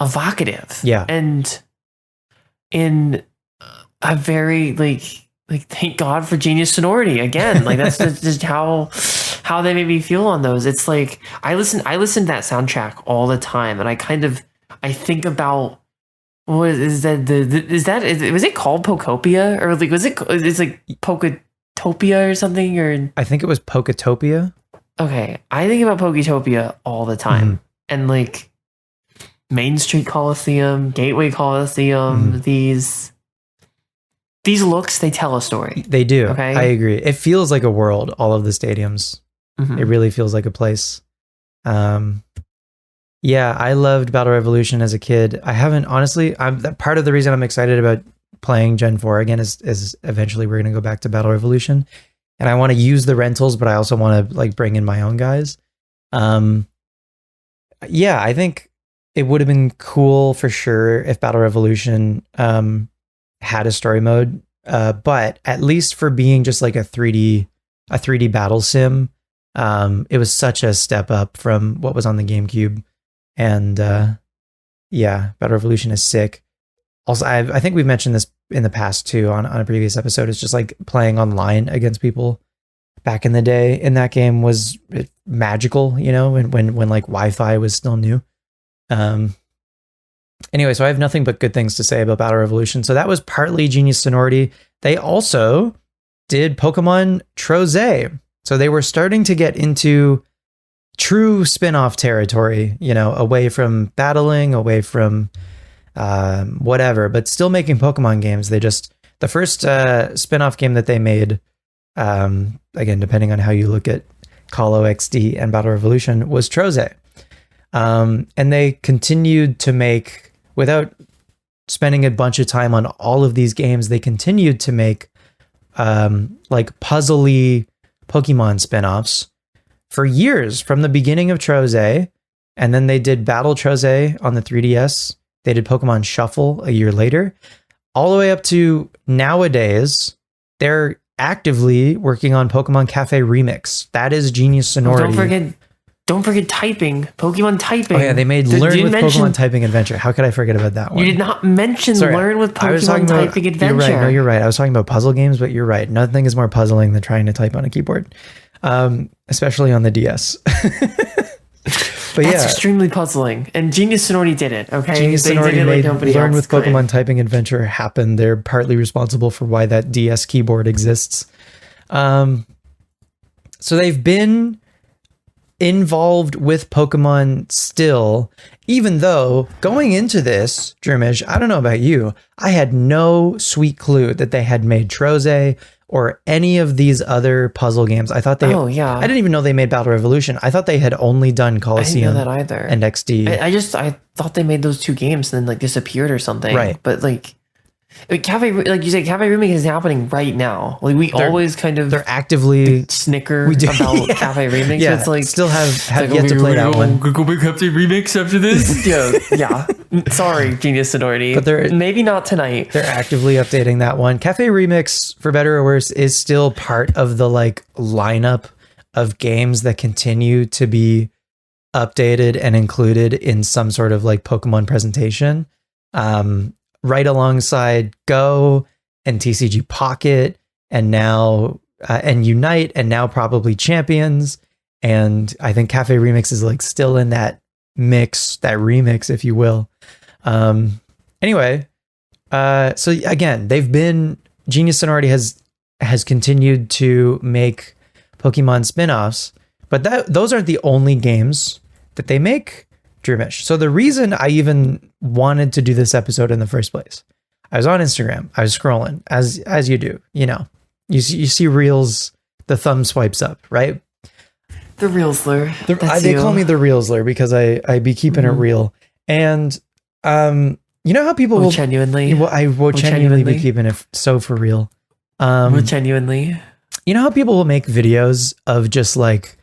Speaker 1: evocative.
Speaker 2: Yeah.
Speaker 1: And in a very like thank God for Genius Sonority again. Like that's just how they made me feel on those. It's like I listen to that soundtrack all the time, and I think about was it called Pokopia, or like it's like Poketopia or something, or
Speaker 2: I think it was Poketopia.
Speaker 1: Okay, I think about Poketopia all the time, and like Main Street Coliseum, Gateway Coliseum, these looks, they tell a story.
Speaker 2: They do.
Speaker 1: Okay,
Speaker 2: I agree. It feels like a world. All of the stadiums, it really feels like a place. Yeah, I loved Battle Revolution as a kid. I haven't, honestly, part of the reason I'm excited about playing Gen 4 again is eventually we're going to go back to Battle Revolution. And I want to use the rentals, but I also want to like bring in my own guys. Yeah, I think it would have been cool for sure if Battle Revolution had a story mode. But at least for being just like a 3D battle sim, it was such a step up from what was on the GameCube. And yeah, Battle Revolution is sick. Also, I think we've mentioned this in the past too on a previous episode. It's just like playing online against people back in the day in that game was magical, you know, when like Wi-Fi was still new. Anyway, so I have nothing but good things to say about Battle Revolution. So that was partly Genius Sonority. They also did Pokemon Troze. So they were starting to get into true spin-off territory, you know, away from battling, away from whatever, but still making Pokemon games. The first spin-off game that they made, again, depending on how you look at Call XD and Battle Revolution, was Troze. And they continued to make, without spending a bunch of time on all of these games, they continued to make like puzzly Pokemon spin-offs for years, from the beginning of Troze. And then they did Battle Troze on the 3DS. They did Pokemon Shuffle a year later, all the way up to nowadays. They're actively working on Pokemon Cafe Remix. That is Genius Sonority.
Speaker 1: Don't forget typing, Pokemon typing.
Speaker 2: Oh yeah, they made Learn with Pokemon Typing Adventure. How could I forget about that one?
Speaker 1: You did not mention Learn with Pokemon Typing Adventure.
Speaker 2: You're right. No, you're right. I was talking about puzzle games, but you're right. Nothing is more puzzling than trying to type on a keyboard, especially on the DS. But
Speaker 1: That's extremely puzzling. And Genius Sonority did it, okay?
Speaker 2: Genius Sonority made Learn with Pokemon Typing Adventure happen. They're partly responsible for why that DS keyboard exists. So they've been involved with Pokemon still, even though going into this, Droomish, I don't know about you, I had no sweet clue that they had made Troze or any of these other puzzle games. I thought I didn't even know they made Battle Revolution. I thought they had only done Coliseum
Speaker 1: that either.
Speaker 2: And XD.
Speaker 1: I thought they made those two games and then like disappeared or something.
Speaker 2: Right.
Speaker 1: But like Cafe, like you said, Cafe Remix is happening right now. Like they're
Speaker 2: actively
Speaker 1: snicker about Cafe Remix.
Speaker 2: Yeah,
Speaker 1: it's like
Speaker 2: still have yet to play that one.
Speaker 1: Go make Cafe Remix after this. yeah. Sorry, Genius Sonority, but they're maybe not tonight.
Speaker 2: They're actively updating that one. Cafe Remix, for better or worse, is still part of the like lineup of games that continue to be updated and included in some sort of like Pokemon presentation. Right alongside Go and TCG Pocket and now and Unite and now probably Champions. And I think Cafe Remix is like still in that mix, that remix, if you will. Anyway, so again, Genius Sonority has continued to make Pokemon spin-offs, but those aren't the only games that they make, Droomish. So the reason I even wanted to do this episode in the first place, I was on Instagram, I was scrolling as you do, you know, you see reels, the thumb swipes up, right?
Speaker 1: The Reelsler.
Speaker 2: They call me the Reelsler because I be keeping it real. And you know how people will
Speaker 1: genuinely,
Speaker 2: I will genuinely be keeping it so for real.
Speaker 1: Genuinely,
Speaker 2: you know how people will make videos of just like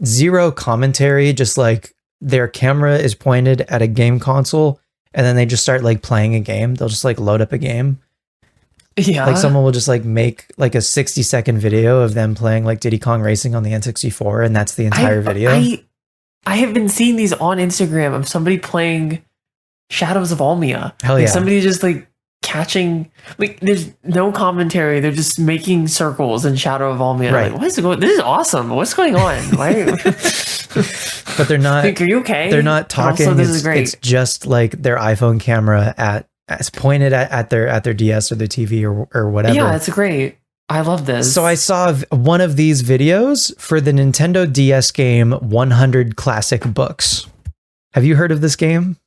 Speaker 2: zero commentary, just like their camera is pointed at a game console and then they just start like playing a game. They'll just like load up a game.
Speaker 1: Yeah.
Speaker 2: Like someone will just like make like a 60-second video of them playing like Diddy Kong Racing on the N64 and that's the entire video.
Speaker 1: I have been seeing these on Instagram of somebody playing Shadows of Almia.
Speaker 2: Hell
Speaker 1: like
Speaker 2: yeah.
Speaker 1: Somebody just like catching, like there's no commentary. They're just making circles in Shadow of Almia.
Speaker 2: Right.
Speaker 1: Like, what is going? This is awesome. What's going on? Why?
Speaker 2: But they're not.
Speaker 1: Like, are you okay?
Speaker 2: They're not talking.
Speaker 1: Also, this is great.
Speaker 2: It's just like their iPhone camera as pointed at their DS or their TV or whatever.
Speaker 1: Yeah, it's great. I love this.
Speaker 2: So I saw one of these videos for the Nintendo DS game 100 Classic Books. Have you heard of this game?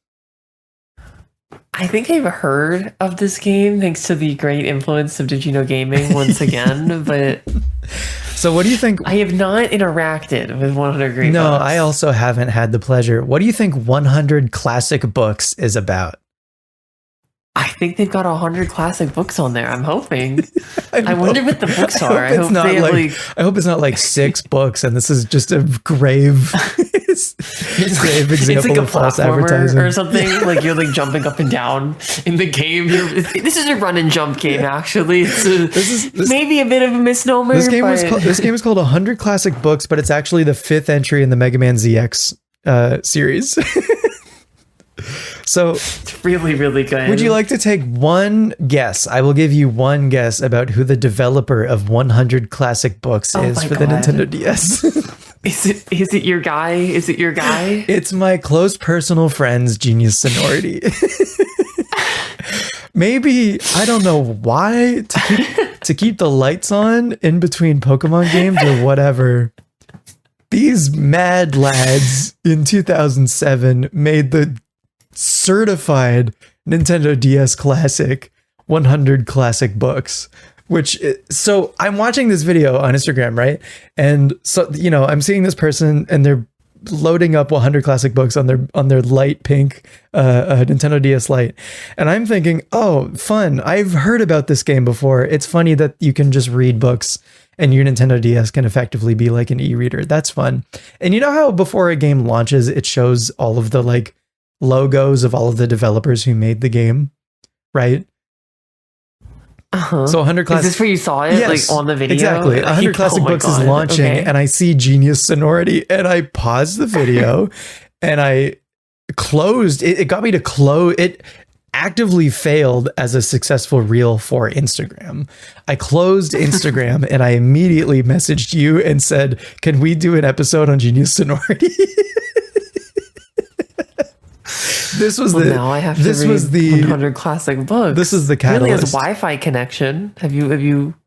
Speaker 1: I think I've heard of this game thanks to the great influence of Did You Know Gaming once again, but
Speaker 2: so what do you think?
Speaker 1: I have not interacted with 100 Great
Speaker 2: No,
Speaker 1: Books.
Speaker 2: I also haven't had the pleasure. What do you think 100 Classic Books is about?
Speaker 1: I think they've got 100 classic books on there. I'm hoping. I wonder what the books are. I hope they have
Speaker 2: I hope it's not like 6 books and this is just a grave example
Speaker 1: like
Speaker 2: of false advertising
Speaker 1: or something. Like you're like jumping up and down in the game. This is a run and jump game. Actually, it's maybe a bit of a misnomer.
Speaker 2: This game is called 100 Classic Books, but it's actually the 5th entry in the Mega Man ZX series. So
Speaker 1: It's really, really good.
Speaker 2: would you like to take one guess? I will give you one guess about who the developer of 100 Classic Books is for the Nintendo DS.
Speaker 1: Is it your guy? Is it your guy?
Speaker 2: It's my close personal friend's Genius Sonority. Maybe, I don't know why, to keep the lights on in between Pokemon games or whatever. These mad lads in 2007 made the certified Nintendo DS Classic 100 Classic Books. So I'm watching this video on Instagram, right? And so, I'm seeing this person and they're loading up 100 Classic Books on their light pink Nintendo DS Lite. And I'm thinking, oh, fun. I've heard about this game before. It's funny that you can just read books and your Nintendo DS can effectively be like an e-reader. That's fun. And you know how before a game launches, it shows all of the like logos of all of the developers who made the game, right? So 100 Classic...
Speaker 1: Is this where you saw it?
Speaker 2: Yes,
Speaker 1: like on the video?
Speaker 2: Exactly. 100 Classic Books is launching and I see Genius Sonority and I paused the video and I closed. It got me to close. It actively failed as a successful reel for Instagram. I closed Instagram and I immediately messaged you and said, can we do an episode on Genius Sonority?
Speaker 1: Now I have to read 100 Classic Books.
Speaker 2: This is the catalyst.
Speaker 1: Really has Wi-Fi connection. Have you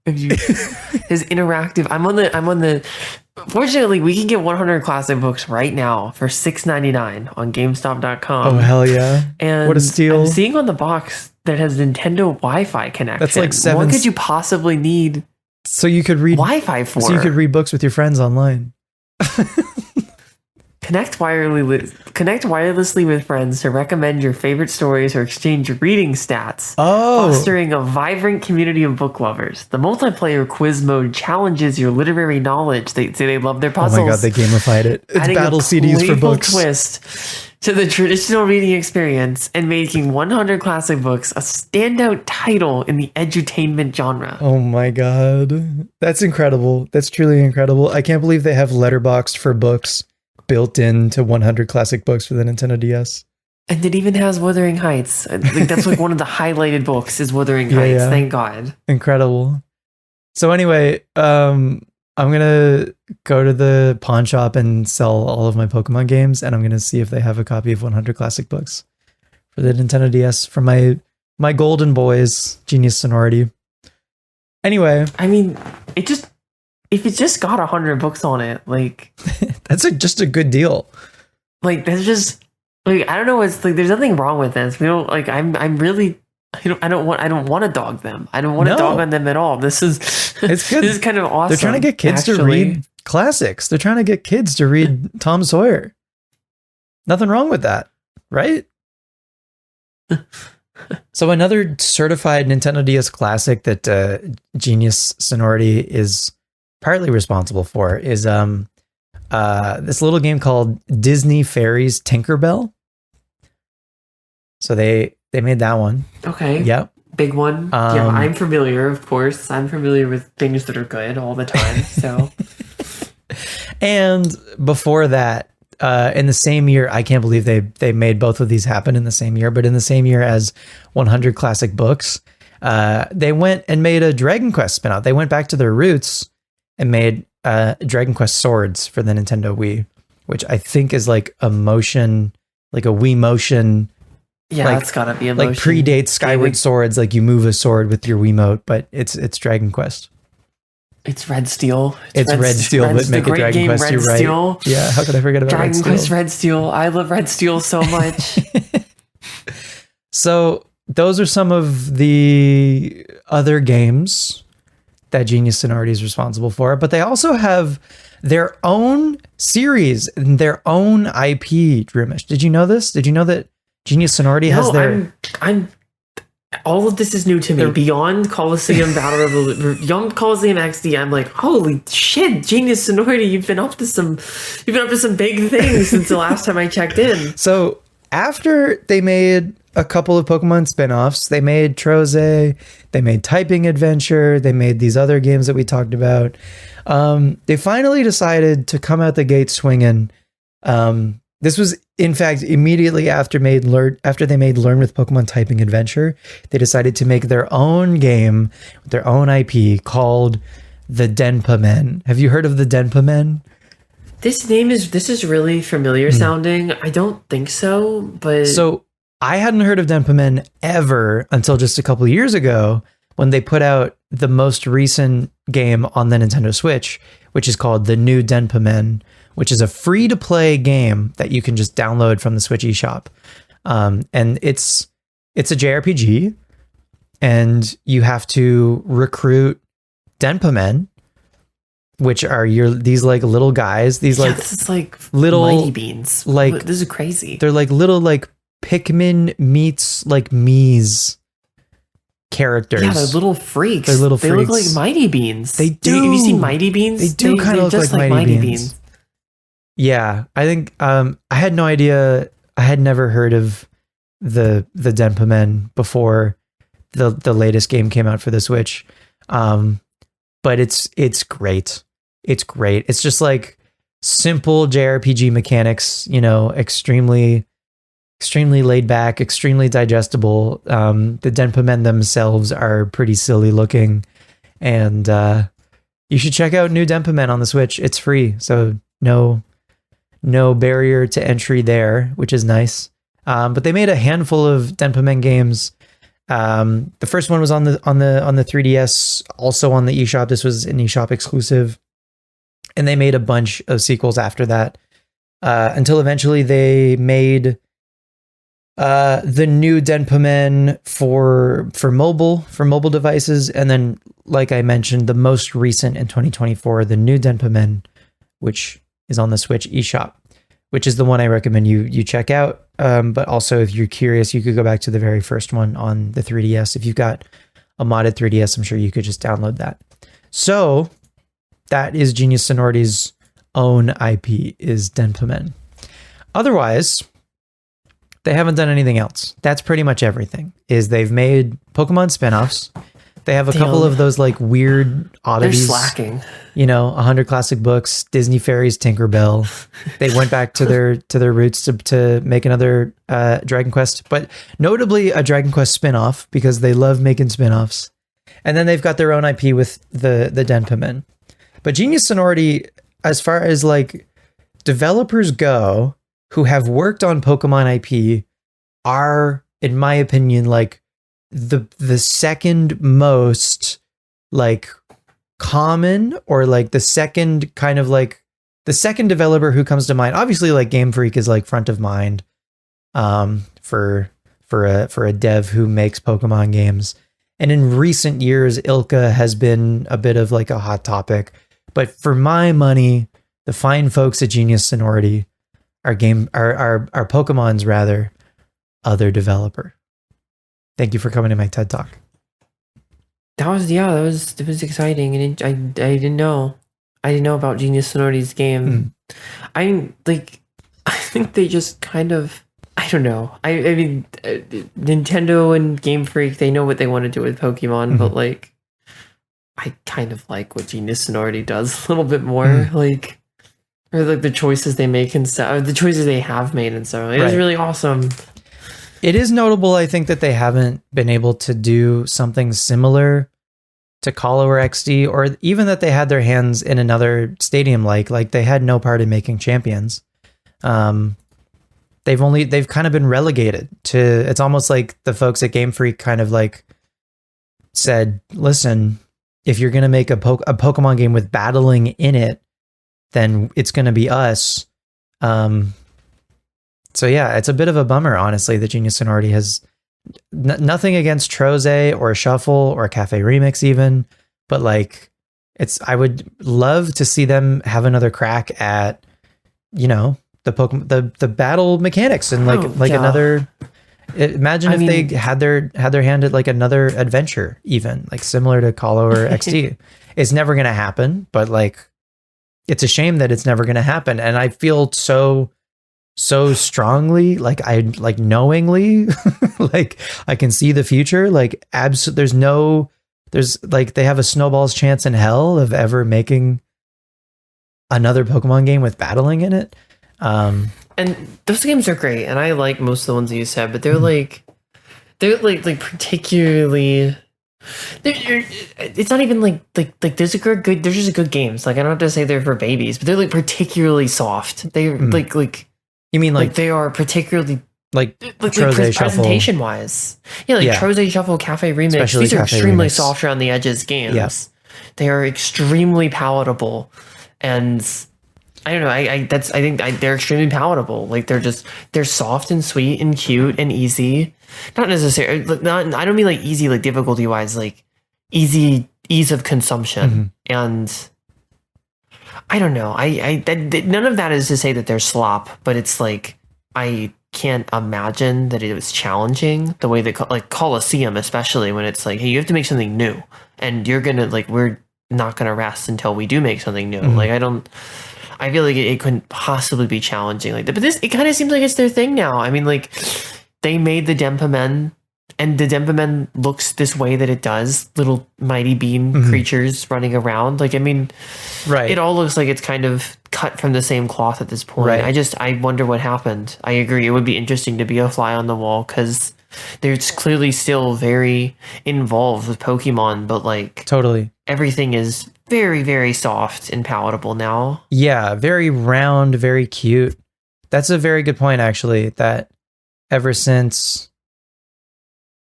Speaker 1: is interactive. I'm on the fortunately we can get 100 Classic Books right now for $6.99 on GameStop.com.
Speaker 2: Oh hell yeah.
Speaker 1: And
Speaker 2: what a steal.
Speaker 1: I'm seeing on the box that has Nintendo Wi-Fi connection.
Speaker 2: That's like
Speaker 1: What could you possibly need
Speaker 2: so you could read
Speaker 1: Wi-Fi for?
Speaker 2: So you could read books with your friends online.
Speaker 1: Connect wirelessly with friends to recommend your favorite stories or exchange reading stats, fostering a vibrant community of book lovers. The multiplayer quiz mode challenges your literary knowledge. They say they love their puzzles.
Speaker 2: Oh my god, they gamified it. It's
Speaker 1: adding
Speaker 2: battle
Speaker 1: a
Speaker 2: CDs for books.
Speaker 1: Twist to the traditional reading experience and making 100 Classic Books a standout title in the edutainment genre.
Speaker 2: Oh my god, that's incredible. That's truly incredible. I can't believe they have Letterboxd for books built into 100 Classic Books for the Nintendo DS.
Speaker 1: And it even has Wuthering Heights. I think that's like one of the highlighted books is Wuthering Heights. Yeah. Thank God.
Speaker 2: Incredible. So anyway, I'm going to go to the pawn shop and sell all of my Pokemon games, and I'm going to see if they have a copy of 100 Classic Books for the Nintendo DS for my golden boys, Genius Sonority. Anyway.
Speaker 1: I mean, if it just got 100 books on it, like
Speaker 2: that's just a good deal.
Speaker 1: Like that's just like I don't know. It's like there's nothing wrong with this. We don't like. I'm really. I don't want to dog them. I don't want to dog on them at all. It's good. This is kind of awesome.
Speaker 2: They're trying to get kids to read classics. They're trying to get kids to read Tom Sawyer. Nothing wrong with that, right? So another certified Nintendo DS classic that Genius Sonority is partly responsible for is this little game called Disney Fairies Tinkerbell. So they made that one.
Speaker 1: Okay.
Speaker 2: Yep.
Speaker 1: Big one. Yeah, I'm familiar, of course. I'm familiar with things that are good all the time. So
Speaker 2: and before that, in the same year, I can't believe they made both of these happen in the same year, but in the same year as 100 Classic Books, they went and made a Dragon Quest spinoff. They went back to their roots and made Dragon Quest Swords for the Nintendo Wii, which I think is like a motion, like a Wii motion.
Speaker 1: Yeah,
Speaker 2: like,
Speaker 1: it's gotta be a motion.
Speaker 2: Like predates Skyward Swords, like you move a sword with your Wiimote, but it's Dragon Quest.
Speaker 1: It's Red Steel.
Speaker 2: It's Red Steel, but make it Dragon Quest. You're right. Steel. Yeah, how could I forget about
Speaker 1: Dragon Quest Red Steel? I love Red Steel so much.
Speaker 2: So those are some of the other games that Genius Sonority is responsible for, but they also have their own series and their own IP. Droomish, did you know this? Did you know that Genius Sonority has their? I'm
Speaker 1: all of this is new to me. Beyond Coliseum Battle Revolution, beyond Coliseum XD, I'm like, holy shit, Genius Sonority, you've been up to some big things since the last time I checked in. So
Speaker 2: after they made a couple of Pokemon spin-offs, they made Troze, they made Typing Adventure, they made these other games that we talked about. They finally decided to come out the gate swinging. This was, in fact, immediately after they made Learn with Pokemon Typing Adventure. They decided to make their own game with their own IP called the Denpa Men. Have you heard of the Denpa Men?
Speaker 1: This is really familiar sounding. I don't think so, but
Speaker 2: so I hadn't heard of Denpa Men ever until just a couple of years ago when they put out the most recent game on the Nintendo Switch, which is called The New Denpa Men, which is a free-to-play game that you can just download from the Switch eShop. And it's a JRPG, and you have to recruit Denpa Men, which are these like little guys, this is like little
Speaker 1: mighty beans.
Speaker 2: Like,
Speaker 1: this is crazy.
Speaker 2: They're like little like Pikmin meets like Mii's characters.
Speaker 1: Yeah, they're little freaks.
Speaker 2: They
Speaker 1: look like mighty beans.
Speaker 2: They do.
Speaker 1: Have you seen mighty beans?
Speaker 2: They do kind of look
Speaker 1: just
Speaker 2: like mighty beans. Yeah, I think I had no idea. I had never heard of the Denpa Men before the latest game came out for the Switch. But it's great. It's great. It's just like simple JRPG mechanics, extremely laid back, extremely digestible. The Denpa Men themselves are pretty silly looking, and you should check out New Denpa Men on the Switch. It's free, so no barrier to entry there, which is nice. But they made a handful of Denpa Men games. The first one was on the 3DS, also on the eShop. This was an eShop exclusive, and they made a bunch of sequels after that, until eventually they made the New Denpa Men for mobile devices, and then, like I mentioned, the most recent in 2024, the New Denpa Men, which is on the Switch eShop, which is the one I recommend you check out. But also, if you're curious, you could go back to the very first one on the 3DS. If you've got a modded 3DS, I'm sure you could just download that. So that is Genius Sonority's own IP, is Denpa Men. Otherwise, they haven't done anything else. That's pretty much everything. Is they've made Pokemon spinoffs. They have a couple of those like weird oddities.
Speaker 1: They're slacking.
Speaker 2: 100 classic books, Disney Fairies, Tinkerbell. They went back to their roots to make another Dragon Quest, but notably a Dragon Quest spinoff, because they love making spinoffs. And then they've got their own IP with the Denpa Men. But Genius Sonority, as far as like developers go who have worked on Pokemon IP, are, in my opinion, like the second most like common, or like the second kind of like the second developer who comes to mind. Obviously, like Game Freak is like front of mind for a dev who makes Pokemon games. And in recent years, Ilka has been a bit of like a hot topic. But for my money, the fine folks at Genius Sonority are Pokemon's rather other developer. Thank you for coming to my TED Talk.
Speaker 1: That was exciting, and I didn't know about Genius Sonority's game. I think they just kind of, I don't know. I mean, Nintendo and Game Freak, they know what they want to do with Pokemon, but like, I kind of like what Genius Sonority does a little bit more, like, or like the choices they make and stuff, the choices they have made and stuff. It was really awesome.
Speaker 2: It is notable, I think, that they haven't been able to do something similar to Color XD, or even that they had their hands in another stadium like they had no part in making Champions. They've kind of been relegated to, it's almost like the folks at Game Freak kind of like said, listen, if you're going to make a Pokemon game with battling in it, then it's going to be us. So yeah, it's a bit of a bummer, honestly, that Genius Sonority has nothing against Troze or Shuffle or Cafe Remix even, but like I would love to see them have another crack at, the Pokemon, the battle mechanics, and another. Imagine if they had their hand at like another adventure, even like similar to Colo or XD. It's never gonna happen, but like, it's a shame that it's never gonna happen. And I feel so strongly, like I like knowingly, like I can see the future. Like there's like they have a snowball's chance in hell of ever making another Pokemon game with battling in it.
Speaker 1: and those games are great, and I like most of the ones that you said, but they're like particularly. It's not even like there's just good games. Like I don't have to say they're for babies, but they're like particularly soft. They're like
Speaker 2: you mean like
Speaker 1: they are particularly
Speaker 2: like
Speaker 1: presentation wise. Yeah, like Troze Shuffle, Cafe Remix.
Speaker 2: Especially
Speaker 1: these are
Speaker 2: Cafe
Speaker 1: extremely
Speaker 2: Remix.
Speaker 1: soft around the edges games.
Speaker 2: Yeah.
Speaker 1: They are extremely palatable, and I don't know. I think they're extremely palatable. Like they're soft and sweet and cute and easy. Not necessarily. I don't mean like easy like difficulty wise. Like ease of consumption. And I don't know. None of that is to say that they're slop, but it's like I can't imagine that it was challenging the way that like Colosseum, especially when it's like, hey, you have to make something new, and you're gonna like we're not gonna rest until we do make something new. Like I feel like it couldn't possibly be challenging like that. But it kind of seems like it's their thing now. I mean, like they made the Denpa Men, and the Denpa Men looks this way that it does. Little mighty bean creatures running around. Like I mean,
Speaker 2: right.
Speaker 1: It all looks like it's kind of cut from the same cloth at this point.
Speaker 2: Right.
Speaker 1: I wonder what happened. I agree. It would be interesting to be a fly on the wall because they're clearly still very involved with Pokemon, but like
Speaker 2: totally
Speaker 1: everything is very, very soft and palatable now.
Speaker 2: Yeah, very round, very cute. That's a very good point, actually, that ever since,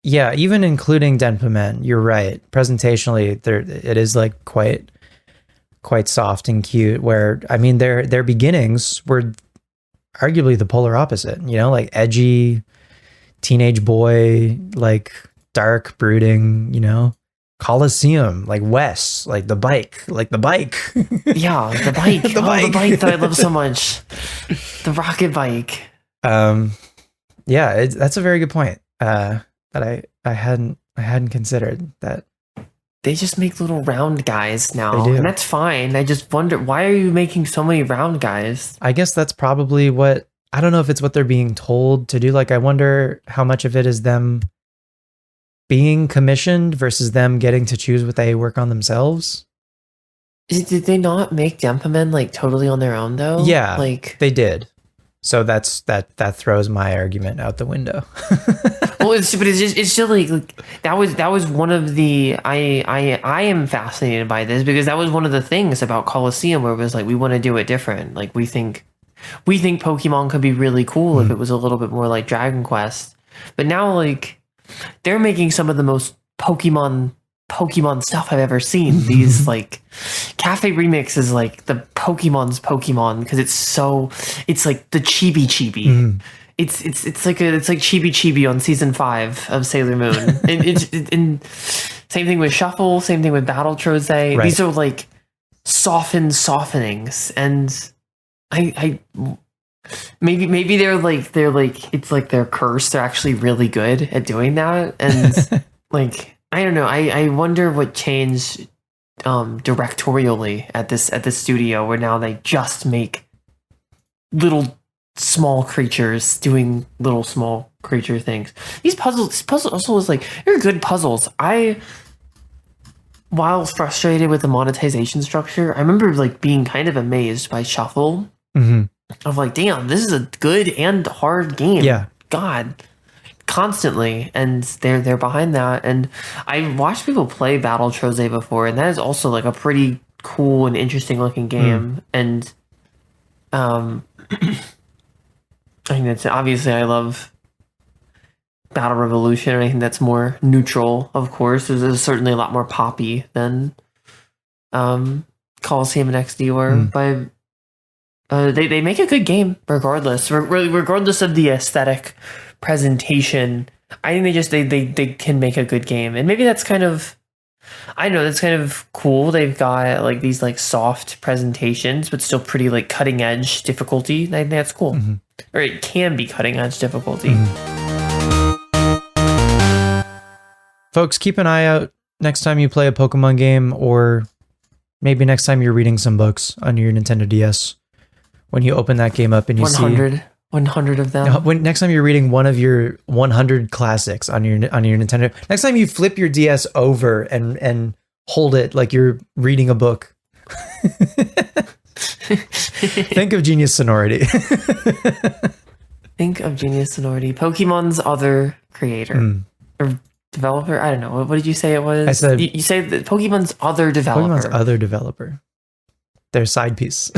Speaker 2: yeah, even including Denpa Men, you're right. Presentationally, it is like quite soft and cute, where, I mean, their beginnings were arguably the polar opposite, you know, like edgy, teenage boy, like dark, brooding, you know, Colosseum, like Wes, like the bike.
Speaker 1: Yeah, the bike. The bike that I love so much. The rocket bike.
Speaker 2: Yeah, that's a very good point. That I hadn't considered that.
Speaker 1: They just make little round guys now,
Speaker 2: They do.
Speaker 1: And that's fine. I just wonder, why are you making so many round guys?
Speaker 2: I guess that's probably what, I don't know if it's what they're being told to do. Like, I wonder how much of it is them being commissioned versus them getting to choose what they work on themselves.
Speaker 1: Did they not make Denpa Men like totally on their own though?
Speaker 2: Yeah,
Speaker 1: like
Speaker 2: they did. So that throws my argument out the window.
Speaker 1: well, it's still like that was one of the I am fascinated by this because that was one of the things about Colosseum where it was like we want to do it different. Like we think Pokemon could be really cool if it was a little bit more like Dragon Quest. But now like they're making some of the most Pokemon stuff I've ever seen. These like Cafe Remix is like the Pokemon's Pokemon because it's like the chibi. It's like Chibi on season 5 of Sailor Moon. and same thing with Shuffle, same thing with Battle Troze.
Speaker 2: Right.
Speaker 1: These are like softenings, and I maybe they're like it's like their curse. They're actually really good at doing that, and like. I don't know. I wonder what changed directorially at this studio where now they just make little small creatures doing little small creature things. These puzzles also is like they're good puzzles. While frustrated with the monetization structure, I remember like being kind of amazed by Shuffle. Of like, damn, this is a good and hard game.
Speaker 2: Yeah.
Speaker 1: God. Constantly, and they're behind that. And I watched people play Battle Troze before, and that is also like a pretty cool and interesting looking game. And I think that's obviously I love Battle Revolution, and I think that's more neutral, of course. There's certainly a lot more poppy than Colosseum and XD were, but they make a good game regardless of the aesthetic presentation. I think they can make a good game, and maybe that's kind of, I don't know, that's kind of cool. They've got like these like soft presentations but still pretty like cutting edge difficulty. I think that's cool. Or it can be cutting edge difficulty.
Speaker 2: Folks, keep an eye out next time you play a Pokemon game, or maybe next time you're reading some books on your Nintendo DS. When you open that game up and you see
Speaker 1: 100 of them.
Speaker 2: When next time you're reading one of your 100 classics on your Nintendo, next time you flip your DS over and hold it like you're reading a book. Think of Genius Sonority.
Speaker 1: Think of Genius Sonority. Pokemon's other creator. Or developer? I don't know. What did you say it was?
Speaker 2: I said...
Speaker 1: You say that Pokemon's other developer.
Speaker 2: Pokemon's other developer. Their side piece.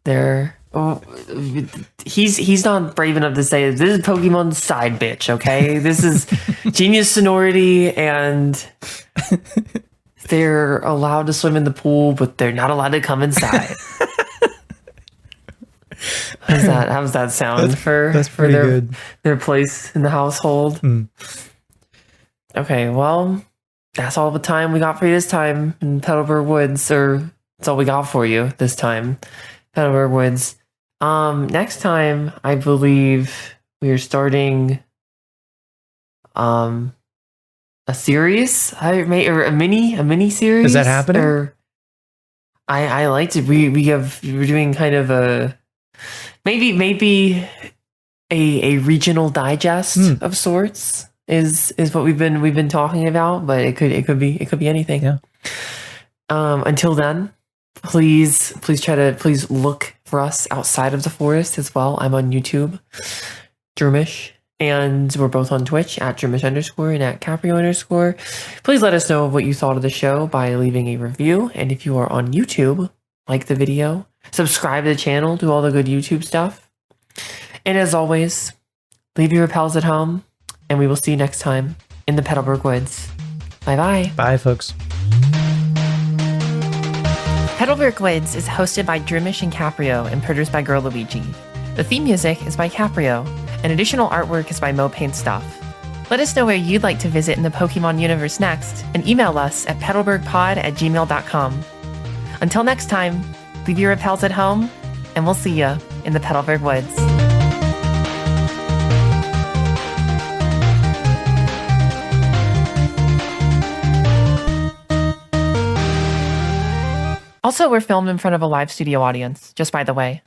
Speaker 1: They're... Oh, he's not brave enough to say this is Pokemon's side bitch, okay? This is Genius Sonority, and they're allowed to swim in the pool, but they're not allowed to come inside. How does that sound for their place in the household? Okay, well, that's all the time we got for you this time in Petalburg Woods, or that's all we got for you this time, Petalburg Woods. Next time, I believe we are starting a series, or a mini series.
Speaker 2: Is that happening?
Speaker 1: Or I liked it. We're doing kind of a maybe a regional digest of sorts is what we've been talking about, but it could be anything.
Speaker 2: Yeah.
Speaker 1: Until then, please look for us outside of the forest as well. I'm on YouTube, Droomish, and we're both on Twitch at Droomish _ and at Capreo _. Please let us know what you thought of the show by leaving a review. And if you are on YouTube, like the video, subscribe to the channel, do all the good YouTube stuff. And as always, leave your repels at home, and we will see you next time in the Petalburg Woods. Bye-bye.
Speaker 2: Bye, folks.
Speaker 1: Petalburg Woods is hosted by Droomish and Capreo and produced by Girl Luigi. The theme music is by Capreo, and additional artwork is by Mo Paint Stuff. Let us know where you'd like to visit in the Pokemon Universe next, and email us at petalburgpod@gmail.com. Until next time, leave your repels at home, and we'll see you in the Petalburg Woods. Also, we're filmed in front of a live studio audience, just by the way.